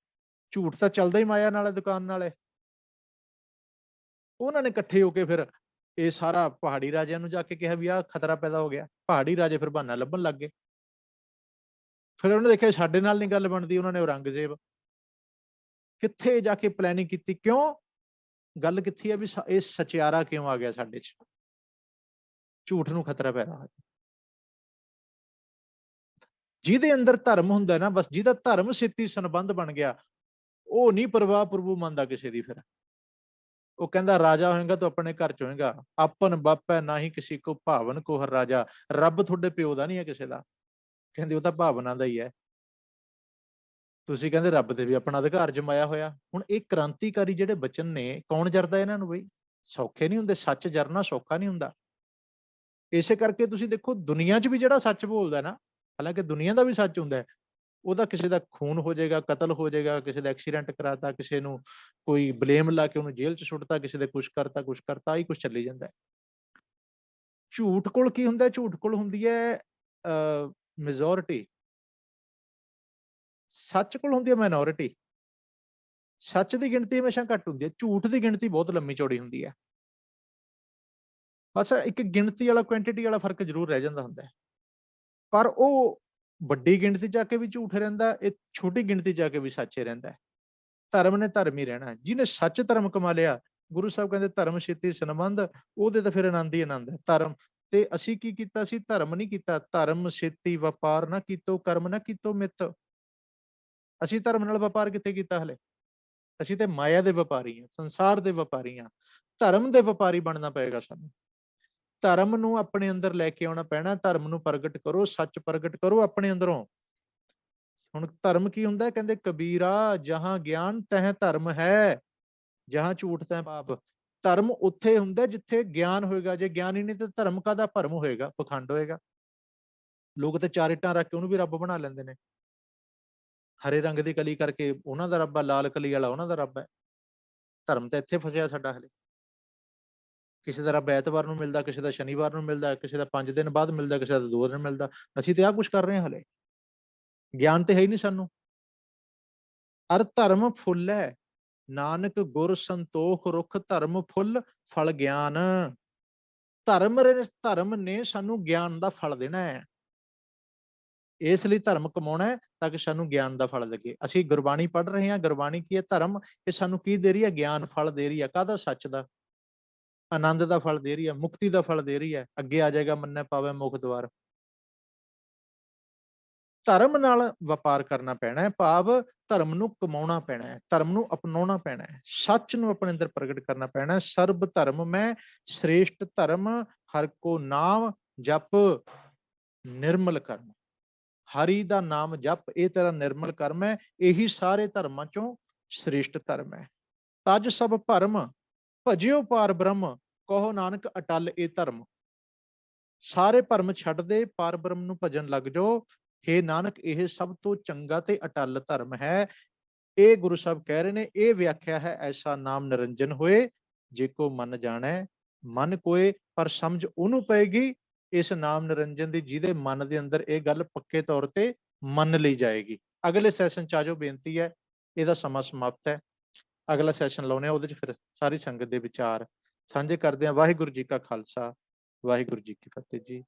ਝੂਠ ਤਾਂ ਚੱਲਦਾ ਹੀ ਮਾਇਆ ਨਾਲ ਹੈ, ਦੁਕਾਨ ਨਾਲ ਹੈ। ਉਹਨਾਂ ਨੇ ਇਕੱਠੇ ਹੋ ਕੇ ਫਿਰ ਇਹ ਸਾਰਾ ਪਹਾੜੀ ਰਾਜਿਆਂ ਨੂੰ ਜਾ ਕੇ ਕਿਹਾ ਵੀ ਆਹ ਖਤਰਾ ਪੈਦਾ ਹੋ ਗਿਆ। ਪਹਾੜੀ ਰਾਜੇ ਫਿਰ ਬਹਾਨਾ ਲੱਭਣ ਲੱਗ ਗਏ। ਫਿਰ ਉਹਨੇ ਦੇਖਿਆ ਸਾਡੇ ਨਾਲ ਨਹੀਂ ਗੱਲ ਬਣਦੀ, ਉਹਨਾਂ ਨੇ ਔਰੰਗਜ਼ੇਬ ਕਿੱਥੇ ਜਾ ਕੇ ਪਲੈਨਿੰਗ ਕੀਤੀ। ਕਿਉਂ? ਗੱਲ ਕਿੱਥੇ ਹੈ ਵੀ ਇਹ ਸਚਿਆਰਾ ਕਿਉਂ ਆ ਗਿਆ ਸਾਡੇ 'ਚ? ਝੂਠ ਨੂੰ ਖਤਰਾ ਪੈਦਾ ਹੋ ਗਿਆ। ਜਿਹਦੇ ਅੰਦਰ ਧਰਮ ਹੁੰਦਾ ਨਾ, ਬਸ ਜਿਹਦਾ ਧਰਮ ਸਿੱਤੀ ਸੰਬੰਧ ਬਣ ਗਿਆ, ਉਹ ਨਹੀਂ ਪਰਵਾਹ ਪ੍ਰਭੂ ਮੰਨਦਾ ਕਿਸੇ ਦੀ। ਫਿਰ ਉਹ ਕਹਿੰਦਾ ਰਾਜਾ ਹੋਏਗਾ ਤਾਂ ਆਪਣੇ ਘਰ ਚ ਹੋਏਗਾ, ਆਪਨ ਬਾਪੈ ਨਾ ਹੀ ਕਿਸੇ ਕੋ ਭਾਵਨ ਕੋ ਹਰ ਰਾਜਾ। ਰੱਬ ਤੁਹਾਡੇ ਪਿਓ ਦਾ ਨਹੀਂ ਹੈ ਕਿਸੇ ਦਾ, ਕਹਿੰਦੇ ਉਹ ਤਾਂ ਭਾਵਨਾ ਦਾ ਹੀ ਹੈ। ਤੁਸੀਂ ਕਹਿੰਦੇ ਰੱਬ ਤੇ ਵੀ ਆਪਣਾ ਅਧਿਕਾਰ ਜਮਾਇਆ ਹੋਇਆ। ਹੁਣ ਇਹ ਕ੍ਰਾਂਤੀਕਾਰੀ ਜਿਹੜੇ ਬਚਨ ਨੇ, ਕੌਣ ਜਰਦਾ ਇਹਨਾਂ ਨੂੰ ਬਈ? ਸੌਖੇ ਨਹੀਂ ਹੁੰਦੇ, ਸੱਚ ਜਰਨਾ ਸੌਖਾ ਨਹੀਂ ਹੁੰਦਾ। ਇਸੇ ਕਰਕੇ ਤੁਸੀਂ ਦੇਖੋ ਦੁਨੀਆ 'ਚ ਵੀ ਜਿਹੜਾ ਸੱਚ ਬੋਲਦਾ ਨਾ, ਹਾਲਾਂਕਿ ਦੁਨੀਆ ਦਾ ਵੀ ਸੱਚ ਹੁੰਦਾ ਹੈ, ਉਹਦਾ ਕਿਸੇ ਦਾ ਖੂਨ ਹੋ ਜਾਏਗਾ, ਕਤਲ ਹੋ ਜਾਏਗਾ, ਕਿਸੇ ਦਾ ਐਕਸੀਡੈਂਟ ਕਰਾਤਾ, ਕਿਸੇ ਨੂੰ ਕੋਈ ਬਲੇਮ ਲਾ ਕੇ ਉਹਨੂੰ ਜੇਲ੍ਹ 'ਚ ਸੁੱਟਤਾ, ਕਿਸੇ ਦੇ ਕੁਛ ਕਰਤਾ, ਆਹੀ ਕੁਛ ਚੱਲੀ ਜਾਂਦਾ। ਝੂਠ ਕੋਲ ਕੀ ਹੁੰਦਾ? ਝੂਠ ਕੋਲ ਹੁੰਦੀ ਹੈ ਮੈਜੋਰਿਟੀ, ਸੱਚ ਕੋਲ ਹੁੰਦੀ ਹੈ ਮਾਈਨੋਰਿਟੀ। ਸੱਚ ਦੀ ਗਿਣਤੀ ਹਮੇਸ਼ਾ ਘੱਟ ਹੁੰਦੀ ਹੈ, ਝੂਠ ਦੀ ਗਿਣਤੀ ਬਹੁਤ ਲੰਮੀ ਚੌੜੀ ਹੁੰਦੀ ਹੈ। ਬਸ ਇੱਕ ਗਿਣਤੀ ਵਾਲਾ, ਕੁਆਂਟੀਟੀ ਵਾਲਾ ਫਰਕ ਜ਼ਰੂਰ ਰਹਿ ਜਾਂਦਾ ਹੁੰਦਾ ਹੈ। ਪਰ ਉਹ ਵੱਡੀ ਗਿਣਤੀ 'ਚ ਆ ਕੇ ਵੀ ਝੂਠ ਰਹਿੰਦਾ, ਇਹ ਛੋਟੀ ਗਿਣਤੀ 'ਚ ਆ ਕੇ ਵੀ ਸੱਚ ਹੀ ਰਹਿੰਦਾ ਹੈ। ਧਰਮ ਨੇ ਧਰਮ ਹੀ ਰਹਿਣਾ ਹੈ। ਜਿਹਨੇ ਸੱਚ ਧਰਮ ਕਮਾ ਲਿਆ, ਗੁਰੂ ਸਾਹਿਬ ਕਹਿੰਦੇ ਧਰਮ ਛੇਤੀ ਸੰਬੰਧ, ਉਹਦੇ ਤਾਂ ਫਿਰ ਆਨੰਦ ਹੀ ਆਨੰਦ ਹੈ। ਧਰਮ ਤੇ ਅਸੀਂ ਕੀ ਕੀਤਾ ਸੀ? ਧਰਮ ਨਹੀਂ ਕੀਤਾ। ਧਰਮ ਛੇਤੀ ਵਪਾਰ ਨਾ ਕੀਤੋ, ਕਰਮ ਨਾ ਕੀਤੋ ਮਿੱਤ। ਅਸੀਂ ਧਰਮ ਨਾਲ ਵਪਾਰ ਕਿੱਥੇ ਕੀਤਾ ਹਲੇ? ਅਸੀਂ ਤੇ ਮਾਇਆ ਦੇ ਵਪਾਰੀ ਹਾਂ, ਸੰਸਾਰ ਦੇ ਵਪਾਰੀ ਹਾਂ। ਧਰਮ ਦੇ ਵਪਾਰੀ ਬਣਨਾ ਪਏਗਾ ਸਾਨੂੰ। ਧਰਮ ਨੂੰ ਆਪਣੇ ਅੰਦਰ ਲੈ ਕੇ ਆਉਣਾ ਪੈਣਾ, ਧਰਮ ਨੂੰ ਪ੍ਰਗਟ ਕਰੋ, ਸੱਚ ਪ੍ਰਗਟ ਕਰੋ ਆਪਣੇ ਅੰਦਰੋਂ। ਹੁਣ ਧਰਮ ਕੀ ਹੁੰਦਾ? ਕਹਿੰਦੇ ਕਬੀਰਾ ਜਹਾਂ ਗਿਆਨ ਤਹ ਧਰਮ ਹੈ, ਜਹਾਂ ਝੂਠ ਤਹ ਪਾਪ। ਧਰਮ ਉੱਥੇ ਹੁੰਦਾ ਜਿੱਥੇ ਗਿਆਨ ਹੋਏਗਾ। ਜੇ ਗਿਆਨ ਹੀ ਨਹੀਂ ਤਾਂ ਧਰਮ ਕਾਹਦਾ ਭਰਮ ਹੋਏਗਾ, ਪਖੰਡ ਹੋਏਗਾ। ਲੋਕ ਤੇ ਚਾਰ ਇੱਟਾਂ ਰੱਖ ਕੇ ਉਹਨੂੰ ਵੀ ਰੱਬ ਬਣਾ ਲੈਂਦੇ ਨੇ। ਹਰੇ ਰੰਗ ਦੀ ਕਲੀ ਕਰਕੇ ਉਹਨਾਂ ਦਾ ਰੱਬ ਆ, ਲਾਲ ਕਲੀ ਵਾਲਾ ਉਹਨਾਂ ਦਾ ਰੱਬ ਹੈ। ਧਰਮ ਤਾਂ ਇੱਥੇ ਫਸਿਆ ਸਾਡਾ ਹਲੇ। ਕਿਸੇ ਦਾ ਰੱਬ ਐਤਵਾਰ ਨੂੰ ਮਿਲਦਾ, ਕਿਸੇ ਦਾ ਸ਼ਨੀਵਾਰ ਨੂੰ ਮਿਲਦਾ, ਕਿਸੇ ਦਾ 5 ਦਿਨ ਬਾਅਦ ਮਿਲਦਾ, ਕਿਸੇ ਦਾ 2 ਦਿਨ ਮਿਲਦਾ। ਅਸੀਂ ਤੇ ਆਹ ਕੁਛ ਕਰ ਰਹੇ ਹਾਂ ਹਲੇ। ਗਿਆਨ ਤੇ ਹੈ ਹੀ ਨਹੀਂ ਸਾਨੂੰ। ਅਰ ਧਰਮ ਫੁੱਲ ਹੈ, ਨਾਨਕ ਗੁਰ ਸੰਤੋਖ ਰੁੱਖ, ਧਰਮ ਫੁੱਲ ਫਲ ਗਿਆਨ। ਧਰਮ ਨੇ ਸਾਨੂੰ ਗਿਆਨ ਦਾ ਫਲ ਦੇਣਾ ਹੈ। ਇਸ ਲਈ ਧਰਮ ਕਮਾਉਣਾ ਹੈ ਤਾਂ ਕਿ ਸਾਨੂੰ ਗਿਆਨ ਦਾ ਫਲ ਲੱਗੇ। ਅਸੀਂ ਗੁਰਬਾਣੀ ਪੜ੍ਹ ਰਹੇ ਹਾਂ। ਗੁਰਬਾਣੀ ਕੀ ਹੈ? ਧਰਮ। ਇਹ ਸਾਨੂੰ ਕੀ ਦੇ ਰਹੀ ਹੈ? ਗਿਆਨ ਫਲ ਦੇ ਰਹੀ ਹੈ। ਕਾਹਦਾ? ਸੱਚ ਦਾ। ਆਨੰਦ ਦਾ ਫਲ ਦੇ ਰਹੀ ਹੈ, ਮੁਕਤੀ ਦਾ ਫਲ ਦੇ ਰਹੀ ਹੈ। ਅੱਗੇ ਆ ਜਾਏਗਾ ਮੰਨੈ ਪਾਵੈ ਮੁਖ ਦੁਆਰ। ਧਰਮ ਨਾਲ ਵਪਾਰ ਕਰਨਾ ਪੈਣਾ ਹੈ, ਭਾਵ ਧਰਮ ਨੂੰ ਕਮਾਉਣਾ ਪੈਣਾ ਹੈ, ਧਰਮ ਨੂੰ ਅਪਣਾਉਣਾ ਪੈਣਾ ਹੈ, ਸੱਚ ਨੂੰ ਆਪਣੇ ਅੰਦਰ ਪ੍ਰਗਟ ਕਰਨਾ ਪੈਣਾ ਹੈ। ਸਰਬ ਧਰਮ ਮੈਂ ਸ੍ਰੇਸ਼ਟ ਧਰਮ, ਹਰ ਕੋ ਨਾਮ ਜਪ ਨਿਰਮਲ ਕਰਮ। ਹਰੀ ਦਾ ਨਾਮ ਜਪ, ਇਹ ਤੇਰਾ ਨਿਰਮਲ ਕਰਮ ਹੈ। ਇਹੀ ਸਾਰੇ ਧਰਮਾਂ ਚੋਂ ਸ੍ਰੇਸ਼ਟ ਧਰਮ ਹੈ। ਤਜ ਸਭ ਭਰਮ ਭਜਿਓ ਪਾਰ ਬ੍ਰਹਮ, ਕਹੋ ਨਾਨਕ ਅਟਲ ਇਹ ਧਰਮ। ਸਾਰੇ ਭਰਮ ਛੱਡ ਦੇ, ਪਾਰ ਬ੍ਰਹਮ ਨੂੰ ਭਜਨ ਲੱਗ ਜਾਓ। ਹੇ ਨਾਨਕ, ਇਹ ਸਭ ਤੋਂ ਚੰਗਾ ਤੇ ਅਟਲ ਧਰਮ ਹੈ। ਇਹ ਗੁਰੂ ਸਾਹਿਬ ਕਹਿ ਰਹੇ ਨੇ। ਇਹ ਵਿਆਖਿਆ ਹੈ, ਐਸਾ ਨਾਮ ਨਿਰੰਜਨ ਹੋਏ, ਜੇ ਕੋ ਮਨ ਜਾਣੈ ਮਨ ਕੋਏ। ਪਰ ਸਮਝ ਉਹਨੂੰ ਪਏਗੀ ਇਸ ਨਾਮ ਨਿਰੰਜਨ ਦੀ, ਜਿਹਦੇ ਮਨ ਦੇ ਅੰਦਰ ਇਹ ਗੱਲ ਪੱਕੇ ਤੌਰ ਤੇ ਮੰਨ ਲਈ ਜਾਏਗੀ। ਅਗਲੇ ਸੈਸ਼ਨ ਚ ਆ ਜਾਓ, ਬੇਨਤੀ ਹੈ। ਇਹਦਾ ਸਮਾਂ ਸਮਾਪਤ ਹੈ। ਅਗਲਾ ਸੈਸ਼ਨ ਲਾਉਣੇ ਆ, ਉਹਦੇ ਚ ਫਿਰ ਸਾਰੀ ਸੰਗਤ ਦੇ ਵਿਚਾਰ ਸਾਂਝੇ ਕਰਦੇ ਹਾਂ। ਵਾਹਿਗੁਰੂ ਜੀ ਕਾ ਖਾਲਸਾ, ਵਾਹਿਗੁਰੂ ਜੀ ਕੀ ਫਤਿਹ ਜੀ।